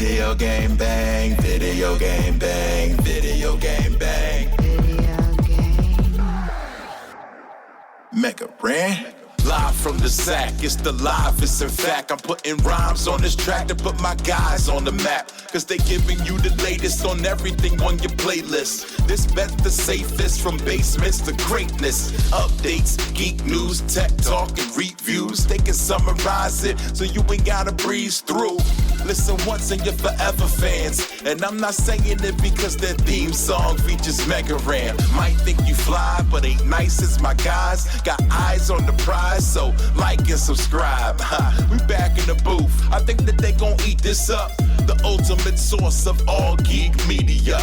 Video game bang, video game bang, video game bang. Video game. Mega brand. Live from the sack, it's the livest. In fact, I'm putting rhymes on this track to put my guys on the map. Cause they giving you the latest on everything on your playlist. This bet the safest, from basements to greatness. Updates, geek news, tech talk, and reviews. They can summarize it so you ain't gotta breeze through. Listen once and you're forever fans. And I'm not saying it because their theme song features Mega Ram. Might think you fly, but ain't nice as my guys. Got eyes on the prize, so like and subscribe. We back in the booth. I think that they gon' eat this up. The ultimate source of all geek media.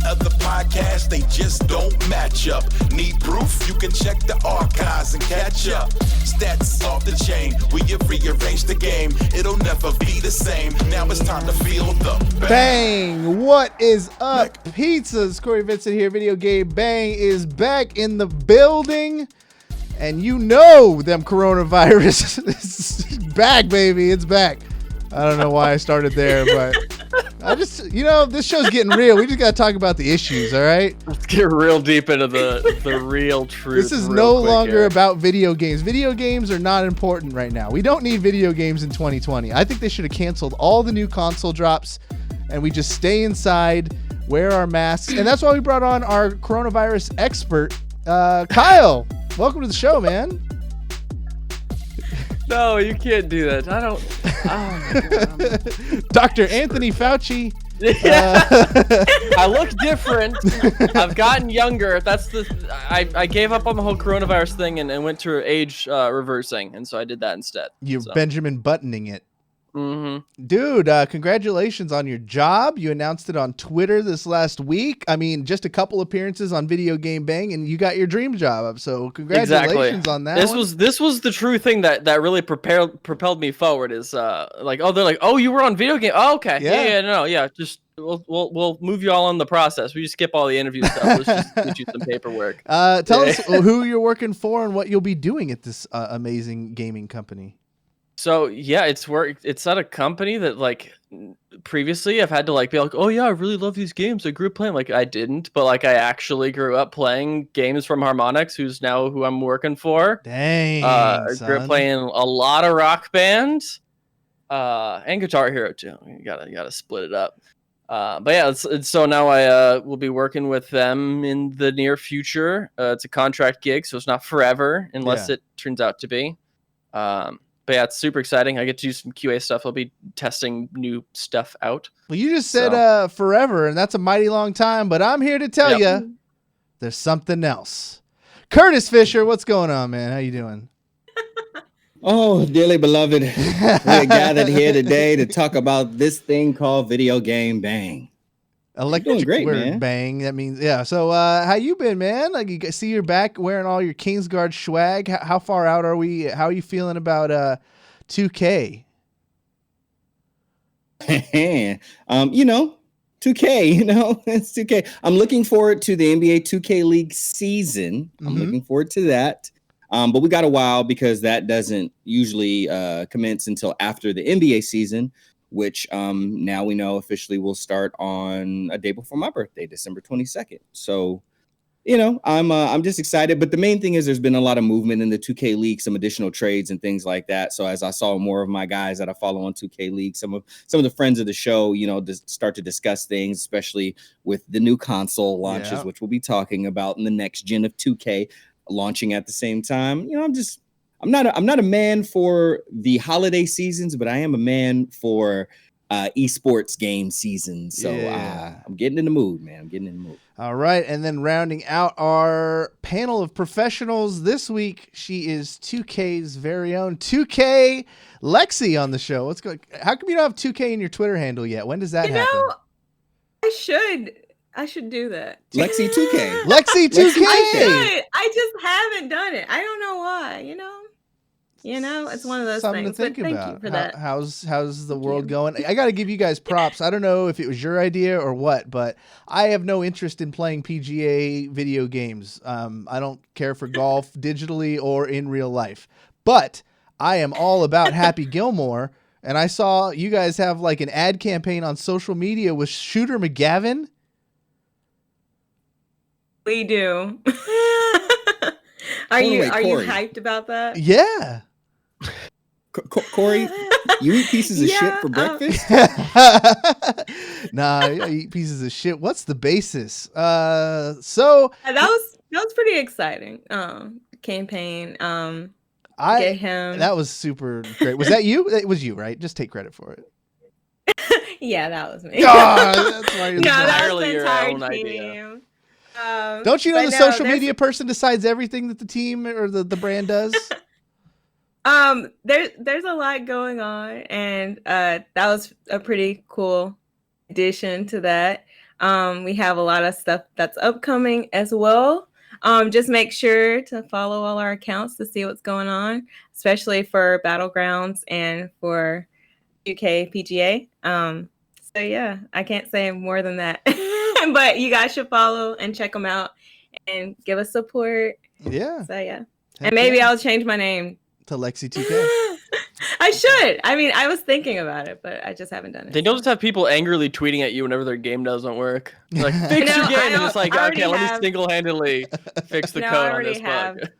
Other podcasts, they just don't match up. Need proof? You can check the archives and catch up. Stats off the chain, we have rearranged the game. It'll never be the same. Now it's time to feel the bang. What is up, pizzas? Cory Vincent here. Video Game Bang is back in the building. And you know them coronavirus is back, baby. It's back. I don't know why I started there, but I just, this show's getting real. We just got to talk about the issues, all right? Let's get real deep into the real truth. This is no longer about video games. Video games are not important right now. We don't need video games in 2020. I think they should have canceled all the new console drops, and we just stay inside, wear our masks. And that's why we brought on our coronavirus expert, Kyle. Welcome to the show, man. No, you can't do that. I don't. Oh my God. Dr. Anthony Fauci. Yeah. I look different. I've gotten younger. I gave up on the whole coronavirus thing and went to age reversing, and so I did that instead. You're Benjamin Buttoning it. Mm-hmm. Dude, congratulations on your job. You announced it on Twitter this last week. I mean, just a couple appearances on Video Game Bang, and you got your dream job. So congratulations on that. This was the true thing that really propelled me forward. Is they're like, oh, you were on Video Game. Oh, okay, yeah. Just we'll move you all on the process. We just skip all the interview stuff. Let's just get you some paperwork. Tell us who you're working for and what you'll be doing at this amazing gaming company. So yeah, it's at a company that previously I've had to be like, oh yeah, I really love these games. I grew up playing. I didn't, but I actually grew up playing games from Harmonix, who I'm working for. Dang, I grew up playing a lot of Rock Band, and Guitar Hero too. You gotta split it up. But yeah, so now I will be working with them in the near future. It's a contract gig, so it's not forever unless it turns out to be. But yeah, it's super exciting. I get to do some QA stuff. I'll be testing new stuff out. Well, you just said forever, and that's a mighty long time. But I'm here to tell you, there's something else. Curtis Fisher, what's going on, man? How you doing? Oh, dearly beloved, we're gathered here today to talk about this thing called Video Game Bang. Electric great, word man. Bang. That means, yeah. So how you been, man? You see you're back wearing all your Kingsguard swag. How far out are we? How are you feeling about 2K? 2K, it's 2K. I'm looking forward to the NBA 2K League season. I'm looking forward to that. But we got a while because that doesn't usually commence until after the NBA season, which now we know officially will start on a day before my birthday, December 22nd. So, I'm just excited. But the main thing is there's been a lot of movement in the 2K League, some additional trades and things like that. So as I saw more of my guys that I follow on 2K League, some of the friends of the show, start to discuss things, especially with the new console launches, which we'll be talking about in the next gen of 2K launching at the same time. I'm not a man for the holiday seasons, but I am a man for esports game seasons. So I'm getting in the mood, man. I'm getting in the mood. All right. And then rounding out our panel of professionals this week, she is 2K's very own 2K Lexie on the show. How come you don't have 2K in your Twitter handle yet? When does that happen? I should do that. Lexie 2K. Lexie 2K. I just haven't done it. I don't know why, it's one of those something things. to think but thank about. you for that. How's the world going? I got to give you guys props. I don't know if it was your idea or what, but I have no interest in playing PGA video games. I don't care for golf digitally or in real life, but I am all about Happy Gilmore And I saw you guys have like an ad campaign on social media with Shooter McGavin. We do. Are Hold on, you wait, are you Cory. hyped about that? Yeah. Cory, you eat pieces of shit Yeah, for breakfast? Nah, I eat pieces of shit. What's the basis? So that was pretty exciting. Campaign. Get him. That was super great. Was that you? It was you, right? Just take credit for it. Yeah, that was me. That's why you're the No, best. that was Entirely the your entire own idea. team. Don't you know but the no, social there's- media person decides everything that the team or the brand does? There's a lot going on, and that was a pretty cool addition to that. We have a lot of stuff that's upcoming as well. Just make sure to follow all our accounts to see what's going on, especially for Battlegrounds and for UK PGA. So yeah, I can't say more than that. But you guys should follow and check them out and give us support. Yeah. So yeah. Heck And maybe yeah. I'll change my name. To Lexie 2K. I should. I mean, I was thinking about it, but I just haven't done it. They don't just have people angrily tweeting at you whenever their game doesn't work. Like, fix your No, game, and it's like, I already okay, let me have- single-handedly fix the No, I code on already this have bug.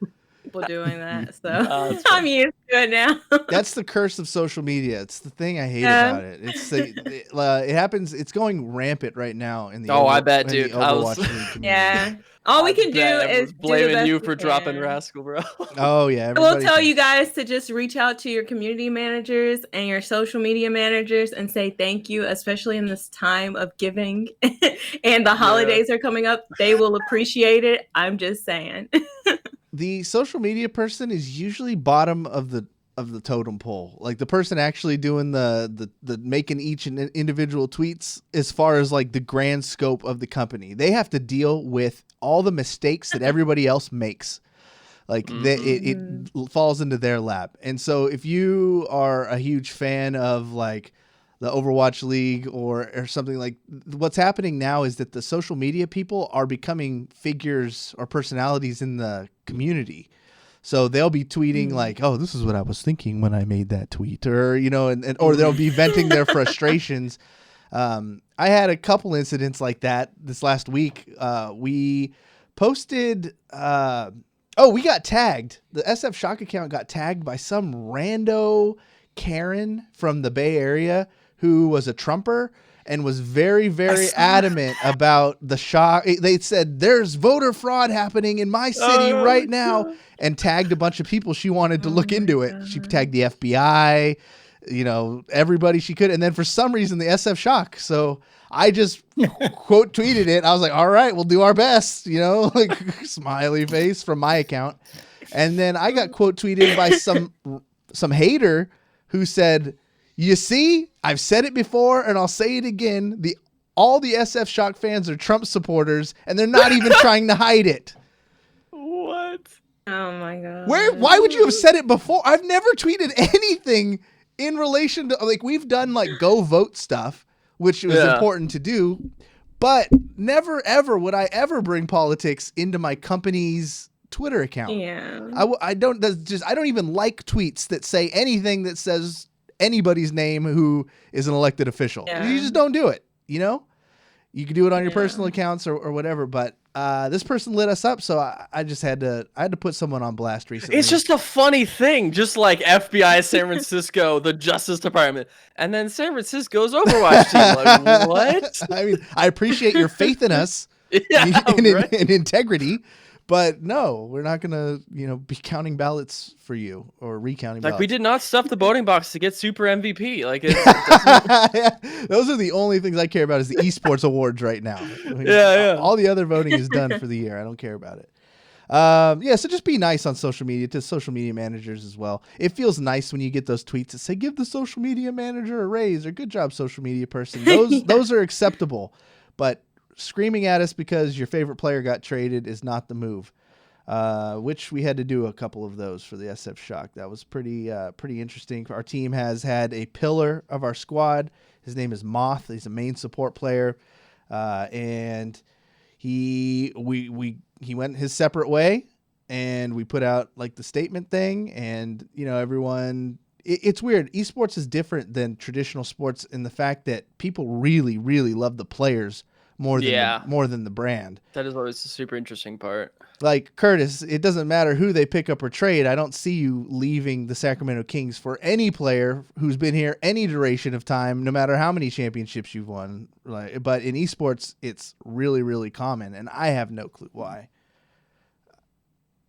people doing that, so that's I'm used to it now. That's the curse of social media. It's the thing I hate Yeah. about it. It happens. It's going rampant right now in the. Oh, I bet, in the dude. I was- Overwatch League community. Yeah. All we can do Bet is was do the blaming best you we for dropping can. Rascal, bro. Oh yeah. I will everybody tell can- you guys to just reach out to your community managers and your social media managers and say thank you, especially in this time of giving and the holidays are coming up. They will appreciate it. I'm just saying. The social media person is usually bottom of the totem pole. Like the person actually doing the making each individual tweets as far as like the grand scope of the company. They have to deal with all the mistakes that everybody else makes. Like it falls into their lap. And so if you are a huge fan of like the Overwatch League or something, like what's happening now is that the social media people are becoming figures or personalities in the community. So they'll be tweeting like, "Oh, this is what I was thinking when I made that tweet," or or they'll be venting their frustrations. I had a couple incidents like that this last week. We posted. We got tagged. The SF Shock account got tagged by some rando Karen from the Bay Area who was a Trumper and was very, very adamant about the Shock. They said, "There's voter fraud happening in my city right now," and tagged a bunch of people she wanted to look into it. She tagged the FBI, everybody she could. And then for some reason, the SF Shock. So I just quote tweeted it. I was like, "All right, we'll do our best," like smiley face from my account. And then I got quote tweeted by some hater who said, "You see, I've said it before and I'll say it again. All the SF Shock fans are Trump supporters and they're not even trying to hide it." What? Oh my god. Why would you have said it before? I've never tweeted anything in relation to, like, we've done like go vote stuff, which was important to do, but never ever would I ever bring politics into my company's Twitter account. Yeah. I don't even like tweets that say anything that says anybody's name who is an elected official. Yeah. You just don't do it. You can do it on your personal accounts or whatever, but this person lit us up, so I just had to put someone on blast recently. It's just a funny thing, just like FBI San Francisco, the Justice Department, and then San Francisco's Overwatch team. Like, what? I mean, I appreciate your faith in us in integrity, but no, we're not gonna be counting ballots for you or recounting Like, ballots. we did not stuff the voting box to get Super MVP. Like, those are the only things I care about is the esports awards right now. Yeah. All the other voting is done for the year. I don't care about it. So just be nice on social media to social media managers as well. It feels nice when you get those tweets that say, "Give the social media manager a raise," or "Good job, social media person." Those are acceptable, but screaming at us because your favorite player got traded is not the move. Which we had to do a couple of those for the SF Shock. That was pretty interesting. Our team has had a pillar of our squad. His name is Moth. He's a main support player, and he went his separate way, and we put out like the statement thing, and everyone it's weird. Esports is different than traditional sports in the fact that people really, really love the players more than the brand. That is always the super interesting part. Like Curtis, it doesn't matter who they pick up or trade. I don't see you leaving the Sacramento Kings for any player who's been here any duration of time, no matter how many championships you've won. But in esports, it's really, really common, and I have no clue why.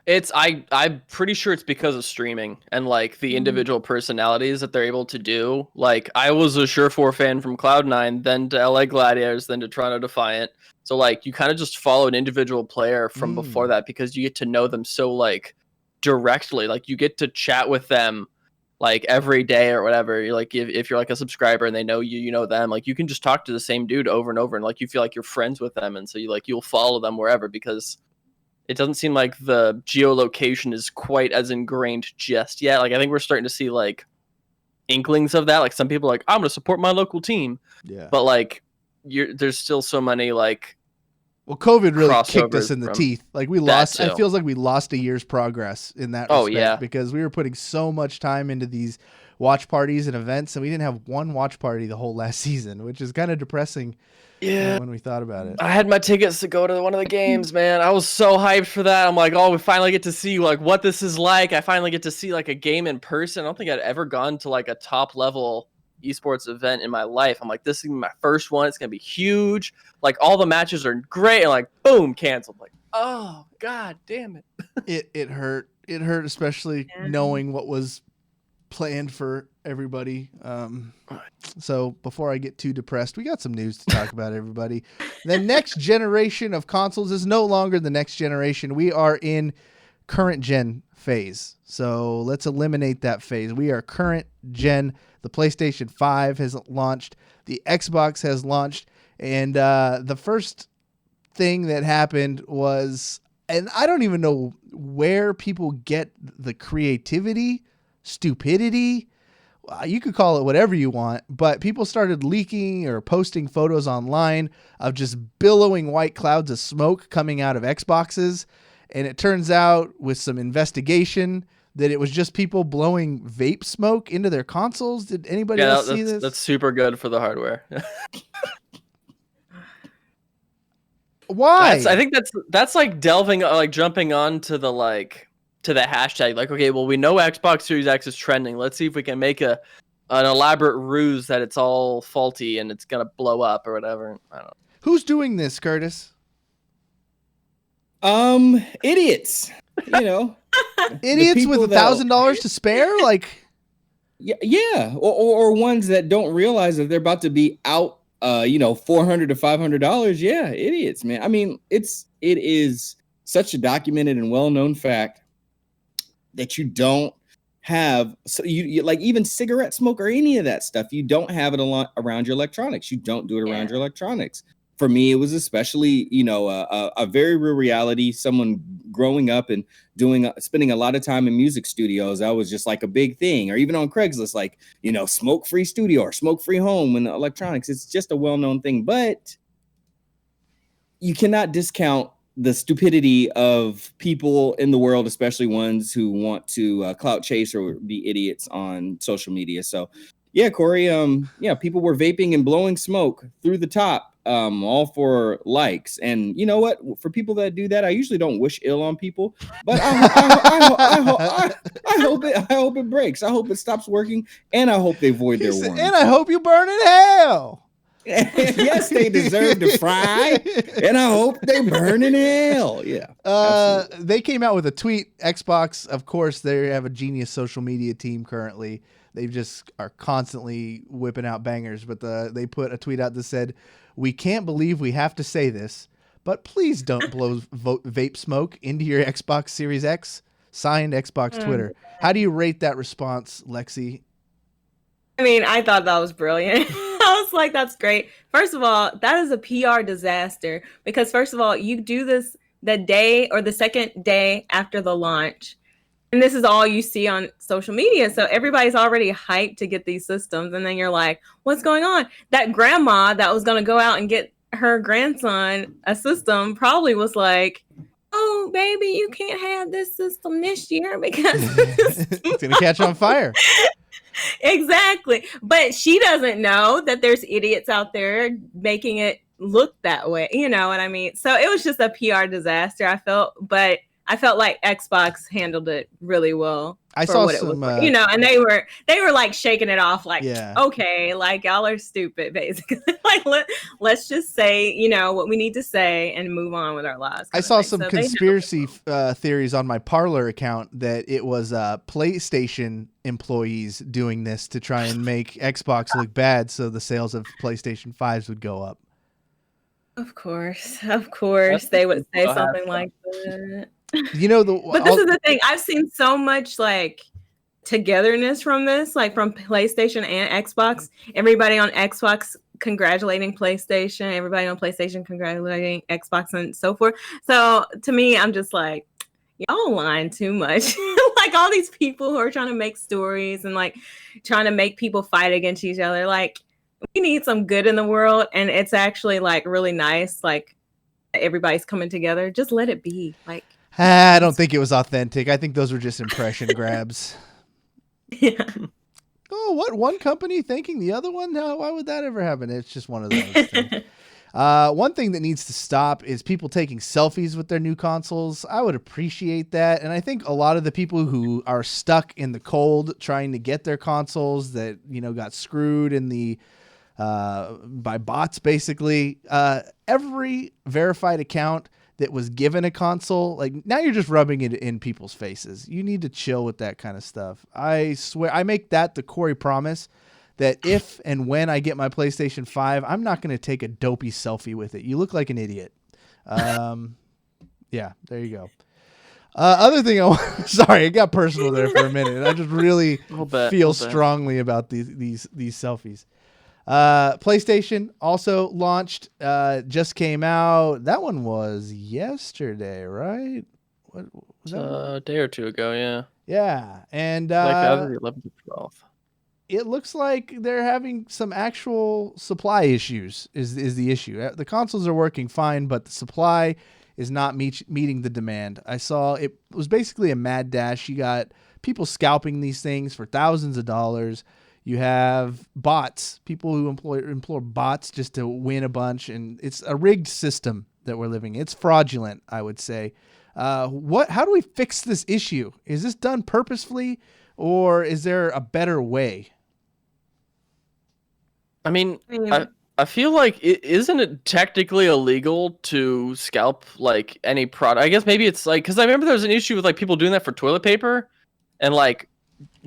I'm pretty sure it's because of streaming and like the individual personalities that they're able to do. Like I was a Surefour fan from Cloud9, then to LA Gladiators, then to Toronto Defiant. So like you kind of just follow an individual player from before that because you get to know them so like directly. Like you get to chat with them like every day or whatever. You're like if you're like a subscriber and they know you, you know them. Like you can just talk to the same dude over and over, and like you feel like you're friends with them, and so you'll follow them wherever because it doesn't seem like the geolocation is quite as ingrained just yet. Like I think we're starting to see like inklings of that. Like some people are like, I'm going to support my local team. Yeah. But like there's still so many like. Well, COVID really kicked us in the teeth. Like we lost. It feels like we lost a year's progress in that respect because we were putting so much time into these watch parties and events, and we didn't have one watch party the whole last season, which is kind of depressing. Yeah, when we thought about it. I had my tickets to go to one of the games, man. I was so hyped for that. I'm like, oh, we finally get to see like what this is like. I finally get to see like a game in person. I don't think I'd ever gone to like a top level esports event in my life. I'm like, this is gonna be my first one. It's gonna be huge. Like all the matches are great, and like boom, canceled. Like, oh god damn it. It hurt. It hurt, especially knowing what was planned for everybody. So before I get too depressed, we got some news to talk about, everybody. The next generation of consoles is no longer the next generation. We are in current gen phase. So let's eliminate that phase. We are current gen. The PlayStation 5 has launched. The Xbox has launched. And the first thing that happened was, and I don't even know where people get the creativity, stupidity, you could call it whatever you want, but people started leaking or posting photos online of just billowing white clouds of smoke coming out of Xboxes. And it turns out with some investigation that it was just people blowing vape smoke into their consoles. Did anybody else see this? That's super good for the hardware. Why? I think that's like delving, like jumping on to the to the hashtag. Like, okay, well, we know Xbox Series X is trending. Let's see if we can make an elaborate ruse that it's all faulty and it's gonna blow up or whatever. I don't know. Who's doing this, Curtis? Idiots. You know, idiots with $1,000 to spare. Like, yeah, or ones that don't realize that they're about to be out. $400 to $500. Yeah, idiots, man. I mean, it is such a documented and well-known fact that you don't have, so you like even cigarette smoke or any of that stuff, you don't have it around your electronics. You don't do it around your electronics. For me, it was especially, a very real reality. Someone growing up and spending a lot of time in music studios, that was just like a big thing. Or even on Craigslist, like, smoke-free studio or smoke-free home in electronics. It's just a well-known thing. But you cannot discount the stupidity of people in the world, especially ones who want to clout chase or be idiots on social media. So, yeah, Corey, people were vaping and blowing smoke through the top. All for likes. And you know what? For people that do that, I usually don't wish ill on people, but I hope it breaks. I hope it stops working, and I hope they void their warning. And I hope you burn in hell. Yes, they deserve to fry, and I hope they burn in hell. Yeah. They came out with a tweet. Xbox, of course, they have a genius social media team currently. They just are constantly whipping out bangers, but they put a tweet out that said, "We can't believe we have to say this, but please don't blow vape smoke into your Xbox Series X." Signed, Xbox Twitter. How do you rate that response, Lexie? I mean, I thought that was brilliant. I was like, that's great. First of all, that is a PR disaster because first of all, you do this the day or the second day after the launch. And this is all you see on social media. So everybody's already hyped to get these systems. And then you're like, what's going on? That grandma that was going to go out and get her grandson a system probably was like, oh, baby, you can't have this system this year because it's going to catch on fire. Exactly. But she doesn't know that there's idiots out there making it look that way. You know what I mean? So it was just a PR disaster, I felt. But I felt like Xbox handled it really well. I For saw what some, it was, you know, and they were like shaking it off, like, Yeah. okay, like y'all are stupid, basically. Like let's just say, you know, what we need to say and move on with our lives. I saw some conspiracy theories on my Parler account that it was PlayStation employees doing this to try and make Xbox look bad, so the sales of PlayStation 5s would go up. Of course, they would say something like that. You know, but this is the thing. I've seen so much like togetherness from this, like from PlayStation and Xbox. Everybody on Xbox congratulating PlayStation, everybody on PlayStation congratulating Xbox, and so forth. So to me, I'm just like, y'all lying too much. Like all these people who are trying to make stories and like trying to make people fight against each other. Like we need some good in the world, and it's actually like really nice. Like everybody's coming together. Just let it be. Like. I don't think it was authentic. I think those were just impression grabs. Yeah. Oh, what? One company thanking the other one? No, why would that ever happen? It's just one of those things. One thing that needs to stop is people taking selfies with their new consoles. I would appreciate that. And I think a lot of the people who are stuck in the cold trying to get their consoles that, you know, got screwed in the by bots, basically, every verified account that was given a console, like now you're just rubbing it in people's faces. You need to chill with that kind of stuff. I swear, I make that the Cory promise that if and when I get my PlayStation 5, I'm not going to take a dopey selfie with it. You look like an idiot. Yeah, there you go. Other thing, sorry, it got personal there for a minute. I just really feel strongly about these selfies. PlayStation also launched, just came out. That one was yesterday, right? What was that? A day or two ago, yeah. Yeah, and like either the 11th or 12th. It looks like they're having some actual supply issues. Is the issue? The consoles are working fine, but the supply is not meeting the demand. I saw it was basically a mad dash. You got people scalping these things for thousands of dollars. You have bots, people who employ bots just to win a bunch, and it's a rigged system that we're living in. It's fraudulent, I would say. How do we fix this issue? Is this done purposefully, or is there a better way? I mean, I feel like isn't it technically illegal to scalp like any product? I guess maybe it's like, because I remember there was an issue with like people doing that for toilet paper, and like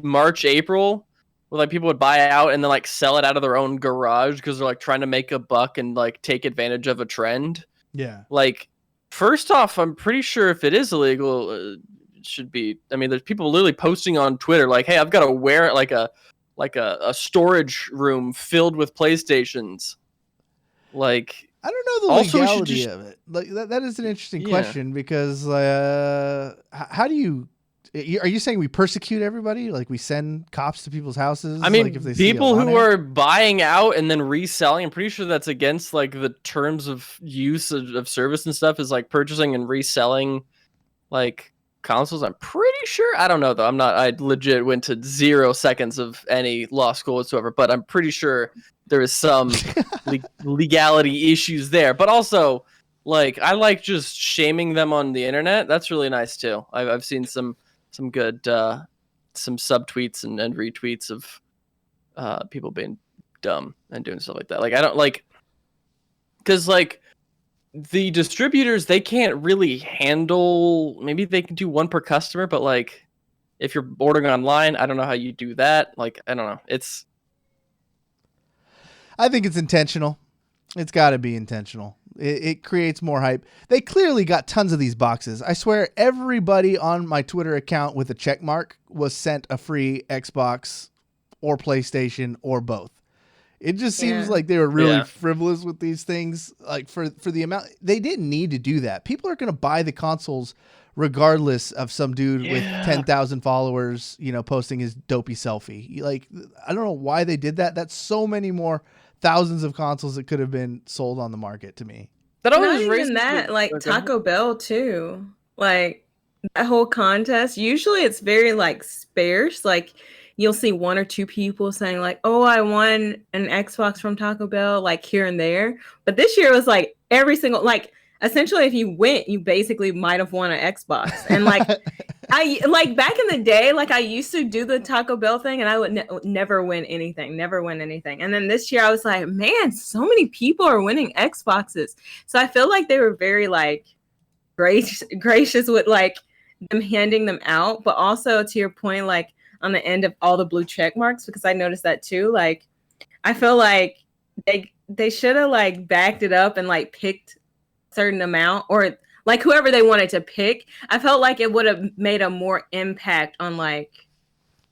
March, April. Where like people would buy out and then like sell it out of their own garage because they're like trying to make a buck and like take advantage of a trend. Yeah. Like, first off, I'm pretty sure if it is illegal, it should be. I mean, there's people literally posting on Twitter like, "Hey, I've got to wear like a storage room filled with PlayStations." Like, I don't know the legality of it. Like that is an interesting question because how do you? Are you saying we persecute everybody? Like we send cops to people's houses? I mean, like if they people who are buying out and then reselling, I'm pretty sure that's against like the terms of use of service and stuff, is like purchasing and reselling like consoles. I'm pretty sure. I don't know though. I legit went to 0 seconds of any law school whatsoever, but I'm pretty sure there is some legality issues there. But also, like, I like just shaming them on the internet. That's really nice too. I've seen some good some subtweets and retweets of people being dumb and doing stuff like that. Like I don't like, because like the distributors, they can't really handle, maybe they can do one per customer, but like if you're ordering online, I don't know how you do that. Like I don't know. I think it's intentional. It's got to be intentional. It creates more hype. They clearly got tons of these boxes. I swear everybody on my Twitter account with a check mark was sent a free Xbox or PlayStation or both. It just seems like they were really frivolous with these things. Like for the amount, they didn't need to do that. People are going to buy the consoles regardless of some dude with 10,000 followers, you know, posting his dopey selfie. Like, I don't know why they did that. That's so many more thousands of consoles that could have been sold on the market to me. That always not even that, like Taco Bell too. Like that whole contest, usually it's very like sparse. Like you'll see one or two people saying like, "Oh, I won an Xbox from Taco Bell," like here and there. But this year it was like every single, like essentially if you went, you basically might have won an Xbox. And like I like back in the day, like I used to do the Taco Bell thing and I would never win anything. And then this year I was like, man, so many people are winning Xboxes. So I feel like they were very like gracious with like them handing them out, but also to your point, like on the end of all the blue check marks, because I noticed that too. Like I feel like they should have like backed it up and like picked a certain amount, or like whoever they wanted to pick. I felt like it would have made a more impact on like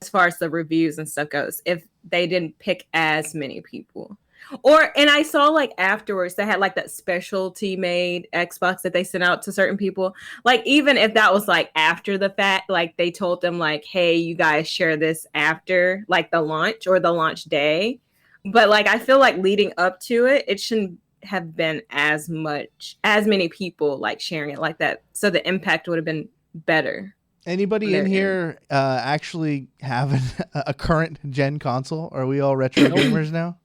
as far as the reviews and stuff goes if they didn't pick as many people. And I saw like afterwards they had like that specialty made Xbox that they sent out to certain people. Like even if that was like after the fact, like they told them like, hey, you guys share this after like the launch or the launch day. But like I feel like leading up to it, it shouldn't have been as many people like sharing it like that. So the impact would have been better. Anybody in here actually have a current gen console? Are we all retro gamers now?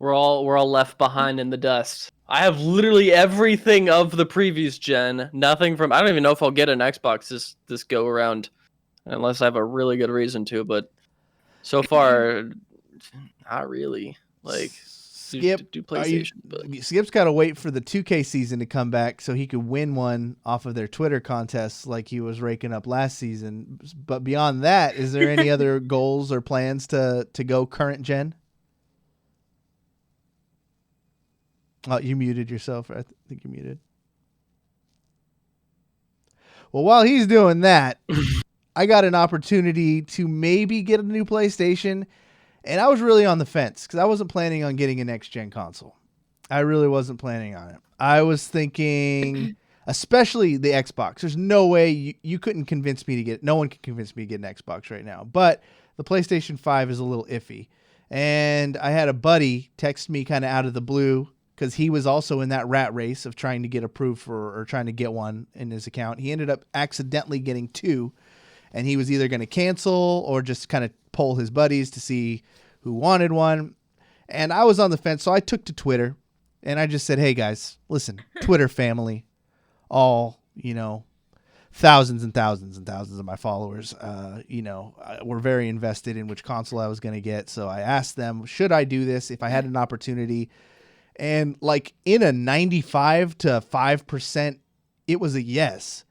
We're all left behind in the dust. I have literally everything of the previous gen. Nothing from. I don't even know if I'll get an Xbox this go around, unless I have a really good reason to. But so far, not really. Like Skip, do PlayStation. Skip's got to wait for the 2K season to come back so he could win one off of their Twitter contests like he was raking up last season. But beyond that, is there any other goals or plans to go current gen? Oh, you muted yourself. I think you muted. Well, while he's doing that, I got an opportunity to maybe get a new PlayStation, and I was really on the fence because I wasn't planning on getting a next-gen console. I really wasn't planning on it. I was thinking, especially the Xbox. There's no way you couldn't convince me to get it. No one can convince me to get an Xbox right now. But the PlayStation 5 is a little iffy. And I had a buddy text me kind of out of the blue, because he was also in that rat race of trying to get approved for or trying to get one in his account. He ended up accidentally getting two, and he was either going to cancel or just kind of poll his buddies to see who wanted one. And I was on the fence, so I took to Twitter, and I just said, hey, guys, listen, Twitter family, all, thousands and thousands and thousands of my followers, were very invested in which console I was going to get. So I asked them, should I do this if I had an opportunity? And like in a 95 to 5%, it was a yes,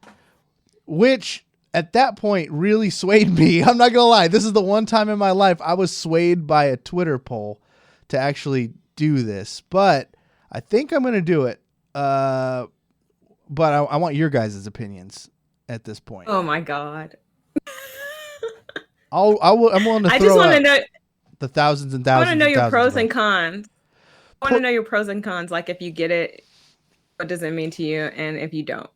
which at that point really swayed me. I'm not going to lie. This is the one time in my life I was swayed by a Twitter poll to actually do this, but I think I'm going to do it. But I want your guys' opinions at this point. Oh my God. I'm willing to throw out the thousands and thousands. I want to know your pros and cons. I want to know your pros and cons. Like if you get it, what does it mean to you? And if you don't.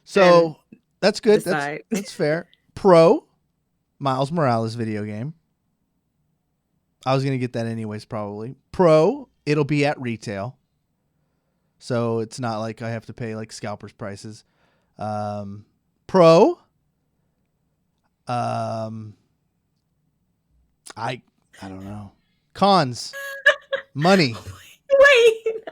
So that's good. That's fair. Pro, Miles Morales video game. I was going to get that anyways, probably. Pro, it'll be at retail. So it's not like I have to pay like scalpers prices. Pro, I don't know. Cons, money. Wait.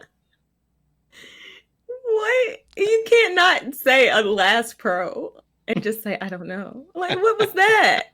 What? You can't not say a last pro and just say, I don't know. Like, what was that?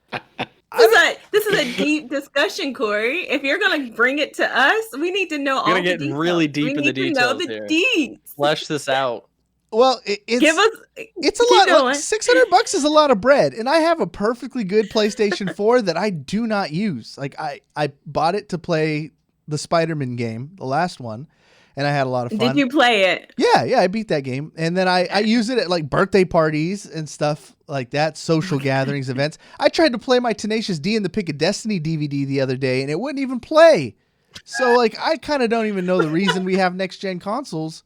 This is a deep discussion, Corey. If you're going to bring it to us, we need to know all the details. We're going to get really deep in the details here. Flesh this out. Well, it's a lot. Look, $600 is a lot of bread, and I have a perfectly good PlayStation 4 that I do not use. Like I bought it to play the Spider-Man game, the last one, and I had a lot of fun. Did you play it? Yeah, I beat that game, and then I use it at like birthday parties and stuff like that, social gatherings, events. I tried to play my Tenacious D and the Pick of Destiny DVD the other day, and it wouldn't even play. So like I kind of don't even know the reason we have next gen consoles.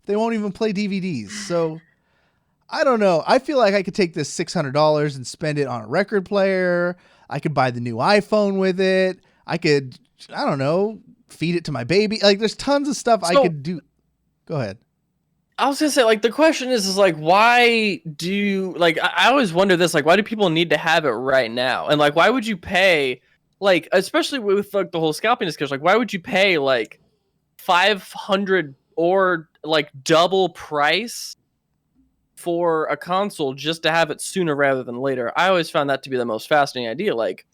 They won't even play DVDs. So I don't know. I feel like I could take this $600 and spend it on a record player. I could buy the new iPhone with it. I could, feed it to my baby. Like there's tons of stuff I could do. Go ahead. I was gonna say, like, the question is like, why do you, like, I always wonder this, like, why do people need to have it right now? And like, why would you pay, like, especially with like the whole scalping discussion, like, why would you pay like 500 or like double price for a console just to have it sooner rather than later? I always found that to be the most fascinating idea. Like,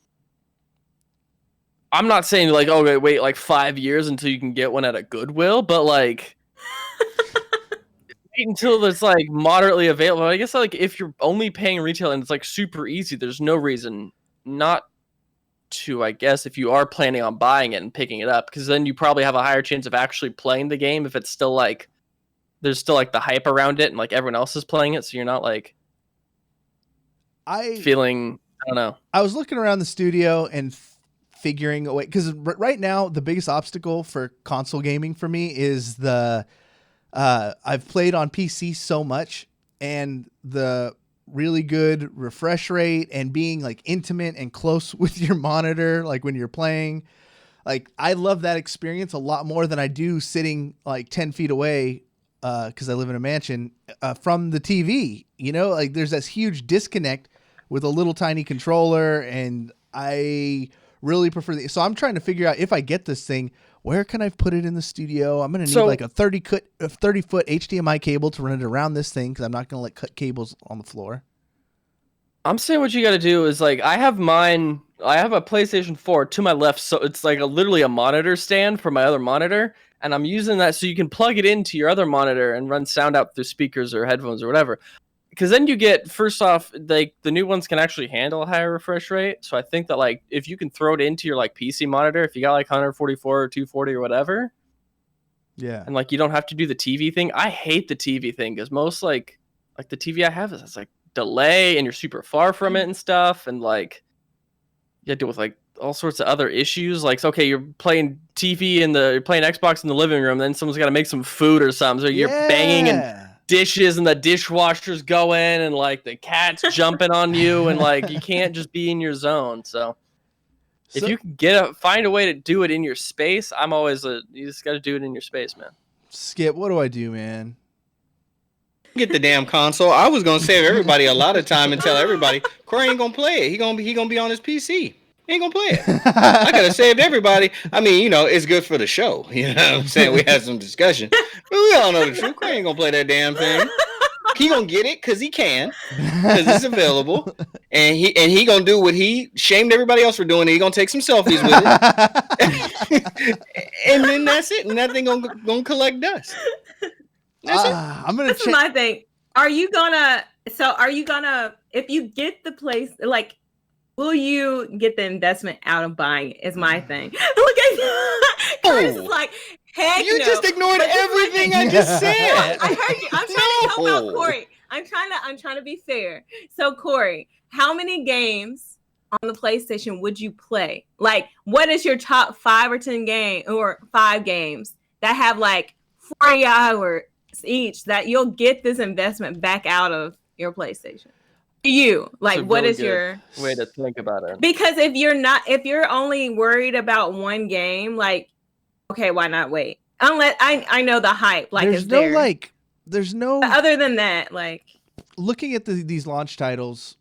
I'm not saying like, okay, wait like 5 years until you can get one at a Goodwill, but like wait until it's like moderately available. I guess like if you're only paying retail and it's like super easy, there's no reason not to, I guess, if you are planning on buying it and picking it up, because then you probably have a higher chance of actually playing the game if it's still like there's still like the hype around it and like everyone else is playing it, so you're not like feeling, I don't know. I was looking around the studio and figuring a way, because right now the biggest obstacle for console gaming for me is the I've played on PC so much, and the really good refresh rate and being like intimate and close with your monitor, like when you're playing, like I love that experience a lot more than I do sitting like 10 feet away, because I live in a mansion, from the TV. You know, like there's this huge disconnect with a little tiny controller, and I really prefer the. So I'm trying to figure out, if I get this thing, where can I put it in the studio? I'm going to need like a 30-foot HDMI cable to run it around this thing, because I'm not going to let cut cables on the floor. I'm saying what you got to do is like, I have a PlayStation 4 to my left, so it's like literally a monitor stand for my other monitor, and I'm using that so you can plug it into your other monitor and run sound out through speakers or headphones or whatever. Because then you get, first off, like the new ones can actually handle a higher refresh rate. So I think that like if you can throw it into your like PC monitor, if you got like 144 or 240 or whatever, yeah, and like you don't have to do the TV thing. I hate the TV thing, because most like the TV I have is it's like delay and you're super far from it and stuff, and like you have to deal with like all sorts of other issues. Like, okay, you're playing you're playing Xbox in the living room, then someone's got to make some food or something, so you're banging and dishes and the dishwasher's going and like the cat's jumping on you, and like you can't just be in your zone. So if you can find a way to do it in your space, I'm always you just got to do it in your space, man. Skip, what do I do, man? Get the damn console. I was gonna save everybody a lot of time and tell everybody Cory ain't gonna play it. He gonna be on his PC. He ain't gonna play it. I could have saved everybody. I mean, you know, it's good for the show. You know what I'm saying? We had some discussion. But we all know the truth. Cory ain't gonna play that damn thing. He gonna get it because he can, because it's available. And he gonna do what he shamed everybody else for doing. He gonna take some selfies with it. And then that's it. And that thing gonna collect dust. I'm gonna. This is my thing. Are you gonna? If you get the place, like, will you get the investment out of buying it? Is my thing. Look at Curtis is like, heck you no. just ignored everything I just said. I heard you. I'm trying to help out Cory. I'm trying to be fair. So Cory, how many games on the PlayStation would you play? Like, what is your top 5 or 10 game or 5 games that have like 40 hours each that you'll get this investment back out of your PlayStation? You like, what is your way to think about it? Because if you're only worried about one game, like, okay, why not wait? Unless I know the hype, like, there's no other than that, like, looking at these launch titles,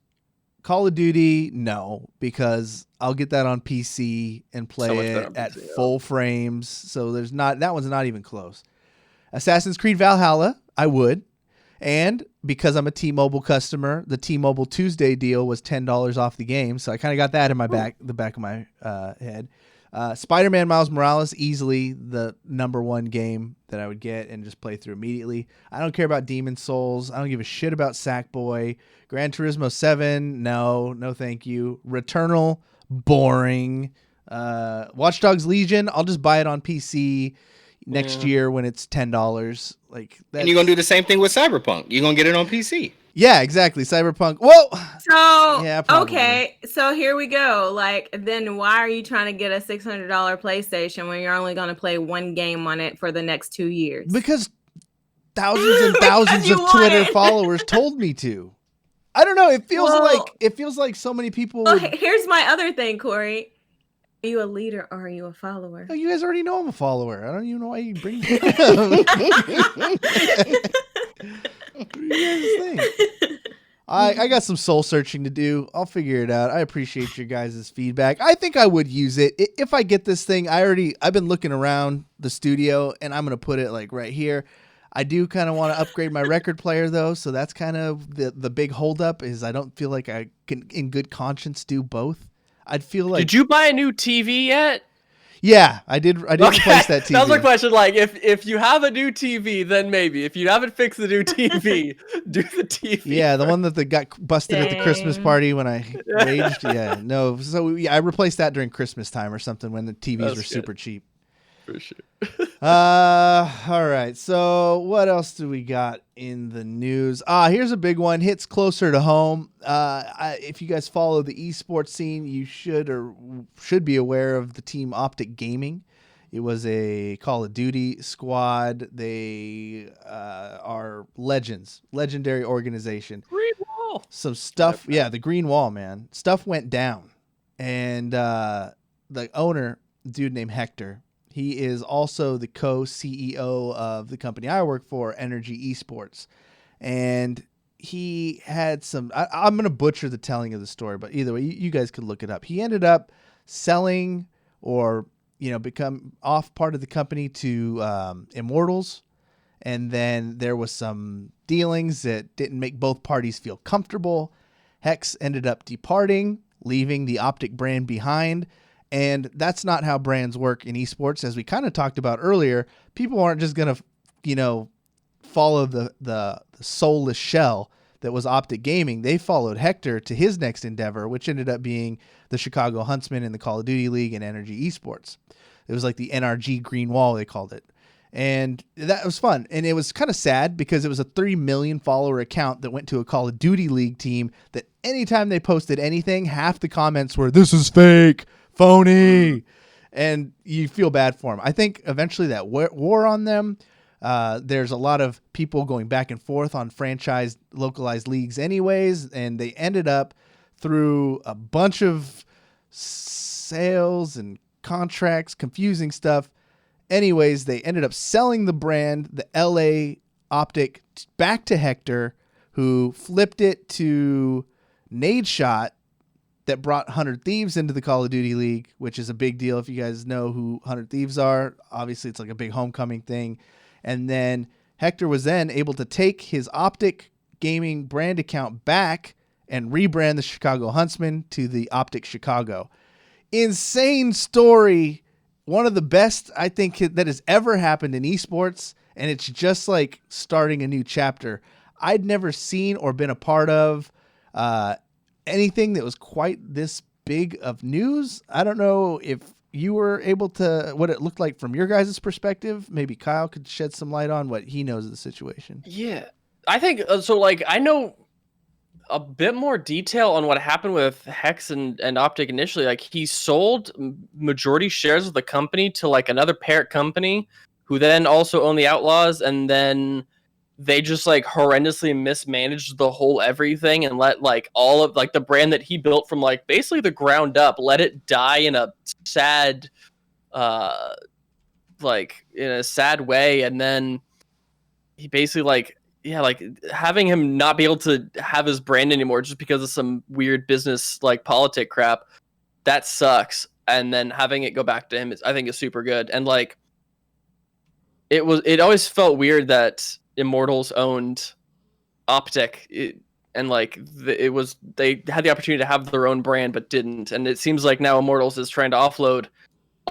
Call of Duty, no, because I'll get that on PC and play it at full frames. So that one's not even close. Assassin's Creed Valhalla, I would. And because I'm a T-Mobile customer, the T-Mobile Tuesday deal was $10 off the game. So I kind of got that in my the back of my head. Spider-Man Miles Morales, easily the #1 game that I would get and just play through immediately. I don't care about Demon's Souls. I don't give a shit about Sackboy. Gran Turismo 7, no thank you. Returnal, boring. Watch Dogs Legion, I'll just buy it on PC next year when it's $10. Like, and you're gonna do the same thing with Cyberpunk. You're gonna get it on PC. Yeah, exactly. Cyberpunk. Well, so yeah, probably. Okay, so here we go. Like, then why are you trying to get a $600 PlayStation when you're only going to play one game on it for the next 2 years? Because thousands and thousands of Twitter followers told me to. I don't know. It feels like so many people. Well, here's my other thing, Cory. Are you a leader or are you a follower? Oh, you guys already know I'm a follower. I don't even know why you bring that up. your guys' thing. I got some soul searching to do. I'll figure it out. I appreciate your guys' feedback. I think I would use it if I get this thing. I've been looking around the studio, and I'm gonna put it like right here. I do kind of want to upgrade my record player though, so that's kind of the big holdup. Is I don't feel like I can, in good conscience, do both. I'd feel like. Did you buy a new TV yet? Yeah, I did. I did replace that TV. That was my question. Like, if you have a new TV, then maybe. If you haven't fixed the new TV, do the TV. Yeah, the one that got busted at the Christmas party when I raged. Yeah, no. So yeah, I replaced that during Christmas time or something when the TVs were super cheap. For sure. All right. So what else do we got in the news? Here's a big one. Hits closer to home. If you guys follow the esports scene, you should be aware of the team OpTic Gaming. It was a Call of Duty squad. They are legendary organization. Green Wall. Some stuff. Yeah, the Green Wall, man. Stuff went down, and the owner, dude named Hector. He is also the co-CEO of the company I work for, Energy Esports. And he had some, I'm going to butcher the telling of the story, but either way, you guys could look it up. He ended up selling or, become off part of the company to Immortals. And then there was some dealings that didn't make both parties feel comfortable. Hex ended up departing, leaving the OpTic brand behind. And that's not how brands work in esports. As we kind of talked about earlier, people aren't just going to, follow the soulless shell that was OpTic Gaming. They followed Hector to his next endeavor, which ended up being the Chicago Huntsmen in the Call of Duty League and Energy Esports. It was like the NRG Green Wall, they called it. And that was fun. And it was kind of sad because it was a 3 million follower account that went to a Call of Duty League team that anytime they posted anything, half the comments were, "This is fake. Phony," and you feel bad for them. I think eventually that war on them, there's a lot of people going back and forth on franchise localized leagues anyways, and they ended up through a bunch of sales and contracts, confusing stuff. Anyways, they ended up selling the brand, the LA OpTic, back to Hector, who flipped it to Nadeshot, that brought 100 Thieves into the Call of Duty League, which is a big deal if you guys know who 100 Thieves are. Obviously, it's like a big homecoming thing. And then Hector was then able to take his OpTic Gaming brand account back and rebrand the Chicago Huntsmen to the OpTic Chicago. Insane story. One of the best, I think, that has ever happened in esports, and it's just like starting a new chapter. I'd never seen or been a part of anything that was quite this big of news. I don't know if you were able to, what it looked like from your guys' perspective. Maybe Kyle could shed some light on what he knows of the situation. Yeah, I think so. Like, I know a bit more detail on what happened with Hex and OpTic initially. Like, he sold majority shares of the company to like another parent company who then also owned the Outlaws, and then they just like horrendously mismanaged the whole everything and let like all of like the brand that he built from like basically the ground up, let it die in a sad way. And then he basically like having him not be able to have his brand anymore just because of some weird business like politic crap, that sucks. And then having it go back to him I think is super good. And like it always felt weird that Immortals owned OpTic, and like they had the opportunity to have their own brand but didn't. And it seems like now Immortals is trying to offload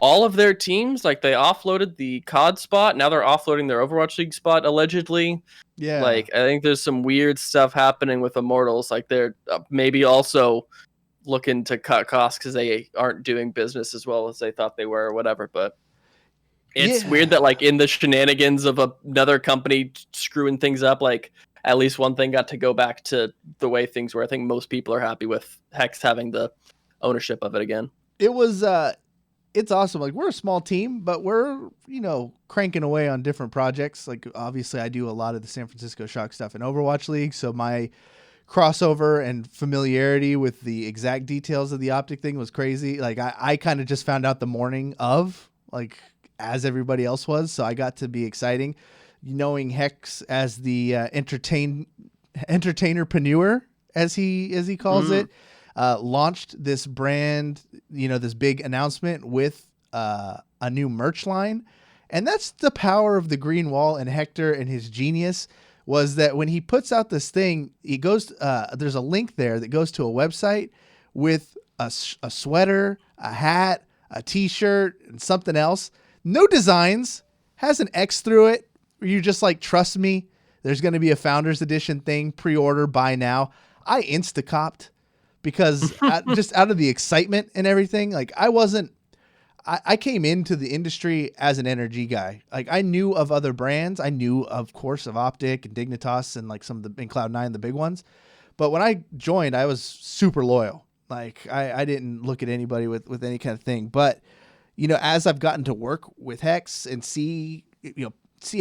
all of their teams. Like, they offloaded the COD spot, now they're offloading their Overwatch League spot allegedly. Yeah, like I think there's some weird stuff happening with Immortals. Like, they're maybe also looking to cut costs because they aren't doing business as well as they thought they were or whatever. But it's weird that like in the shenanigans of another company screwing things up, like at least one thing got to go back to the way things were. I think most people are happy with Hex having the ownership of it again. It was it's awesome. Like, we're a small team, but we're, cranking away on different projects. Like, obviously I do a lot of the San Francisco Shock stuff in Overwatch League, so my crossover and familiarity with the exact details of the OpTic thing was crazy. Like, I kind of just found out the morning of, like, as everybody else was, so I got to be exciting. Knowing Hex as the entertainment entertainerpreneur, as he calls it, launched this brand, this big announcement with a new merch line. And that's the power of the Green Wall and Hector and his genius, was that when he puts out this thing, he goes, there's a link there that goes to a website with a sweater, a hat, a t-shirt, and something else. No designs, has an X through it. You just like, trust me, there's going to be a Founders Edition thing, pre-order, buy now. I insta-copped because just out of the excitement and everything. Like, I came into the industry as an energy guy. Like, I knew of other brands. I knew, of course, of OpTic and Dignitas and like some of the in Cloud9, the big ones. But when I joined, I was super loyal. Like, I didn't look at anybody with any kind of thing. But, as I've gotten to work with Hex and see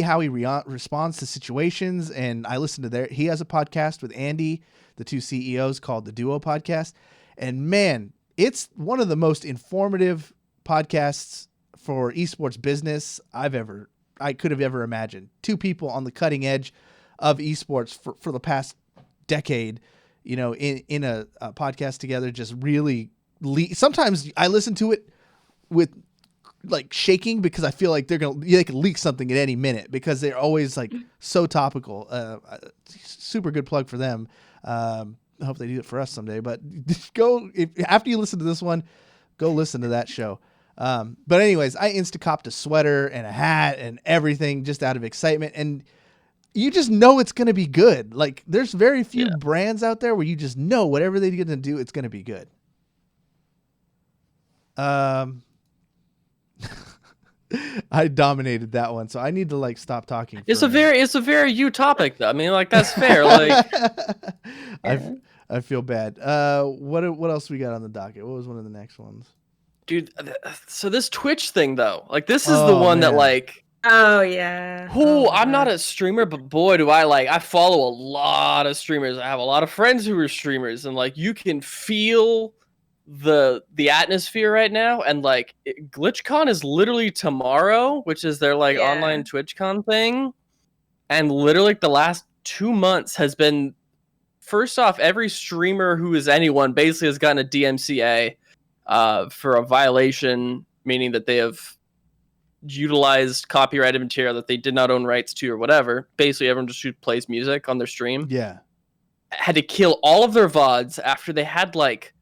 how he responds to situations, and I listen to he has a podcast with Andy, the two CEOs, called the Duo Podcast. And man, it's one of the most informative podcasts for esports business I could have ever imagined. Two people on the cutting edge of esports for the past decade, in a podcast together, just really sometimes I listen to it with like shaking because I feel like they can leak something at any minute because they're always like so topical. Super good plug for them. I hope they do it for us someday, but after you listen to this one, go listen to that show. But anyways, I insta-copped a sweater and a hat and everything just out of excitement. And you just know it's going to be good. Like, there's very few brands out there where you just know whatever they're going to do, it's going to be good. I dominated that one, so I need to like stop talking. It's a very you topic though. I mean, like, that's fair. Like, I feel bad. What else we got on the docket? What was one of the next ones? Dude, so this Twitch thing though, like, this is the one that like, oh yeah, I'm not a streamer, but boy, do I follow a lot of streamers. I have a lot of friends who are streamers, and like, you can feel the atmosphere right now. And like, glitchcon is literally tomorrow, which is their like online TwitchCon thing. And literally the last 2 months has been, first off, every streamer who is anyone basically has gotten a DMCA for a violation, meaning that they have utilized copyrighted material that they did not own rights to or whatever. Basically, everyone just plays music on their stream. Yeah. Had to kill all of their VODs after they had like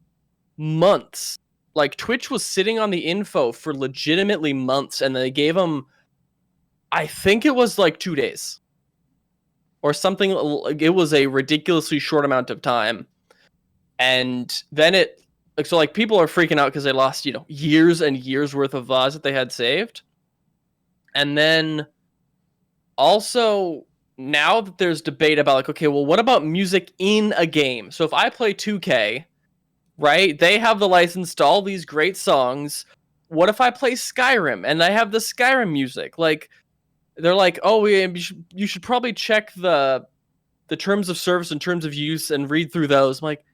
months. Like, Twitch was sitting on the info for legitimately months, and they gave them, I think it was like 2 days or something. It was a ridiculously short amount of time. And then so like, people are freaking out because they lost, years and years worth of VODs that they had saved. And then also, now that there's debate about like, okay, well, what about music in a game? So if I play 2K, right, they have the license to all these great songs. What if I play Skyrim and I have the Skyrim music? Like, they're like, oh, you should probably check the terms of service and terms of use and read through those. I'm like,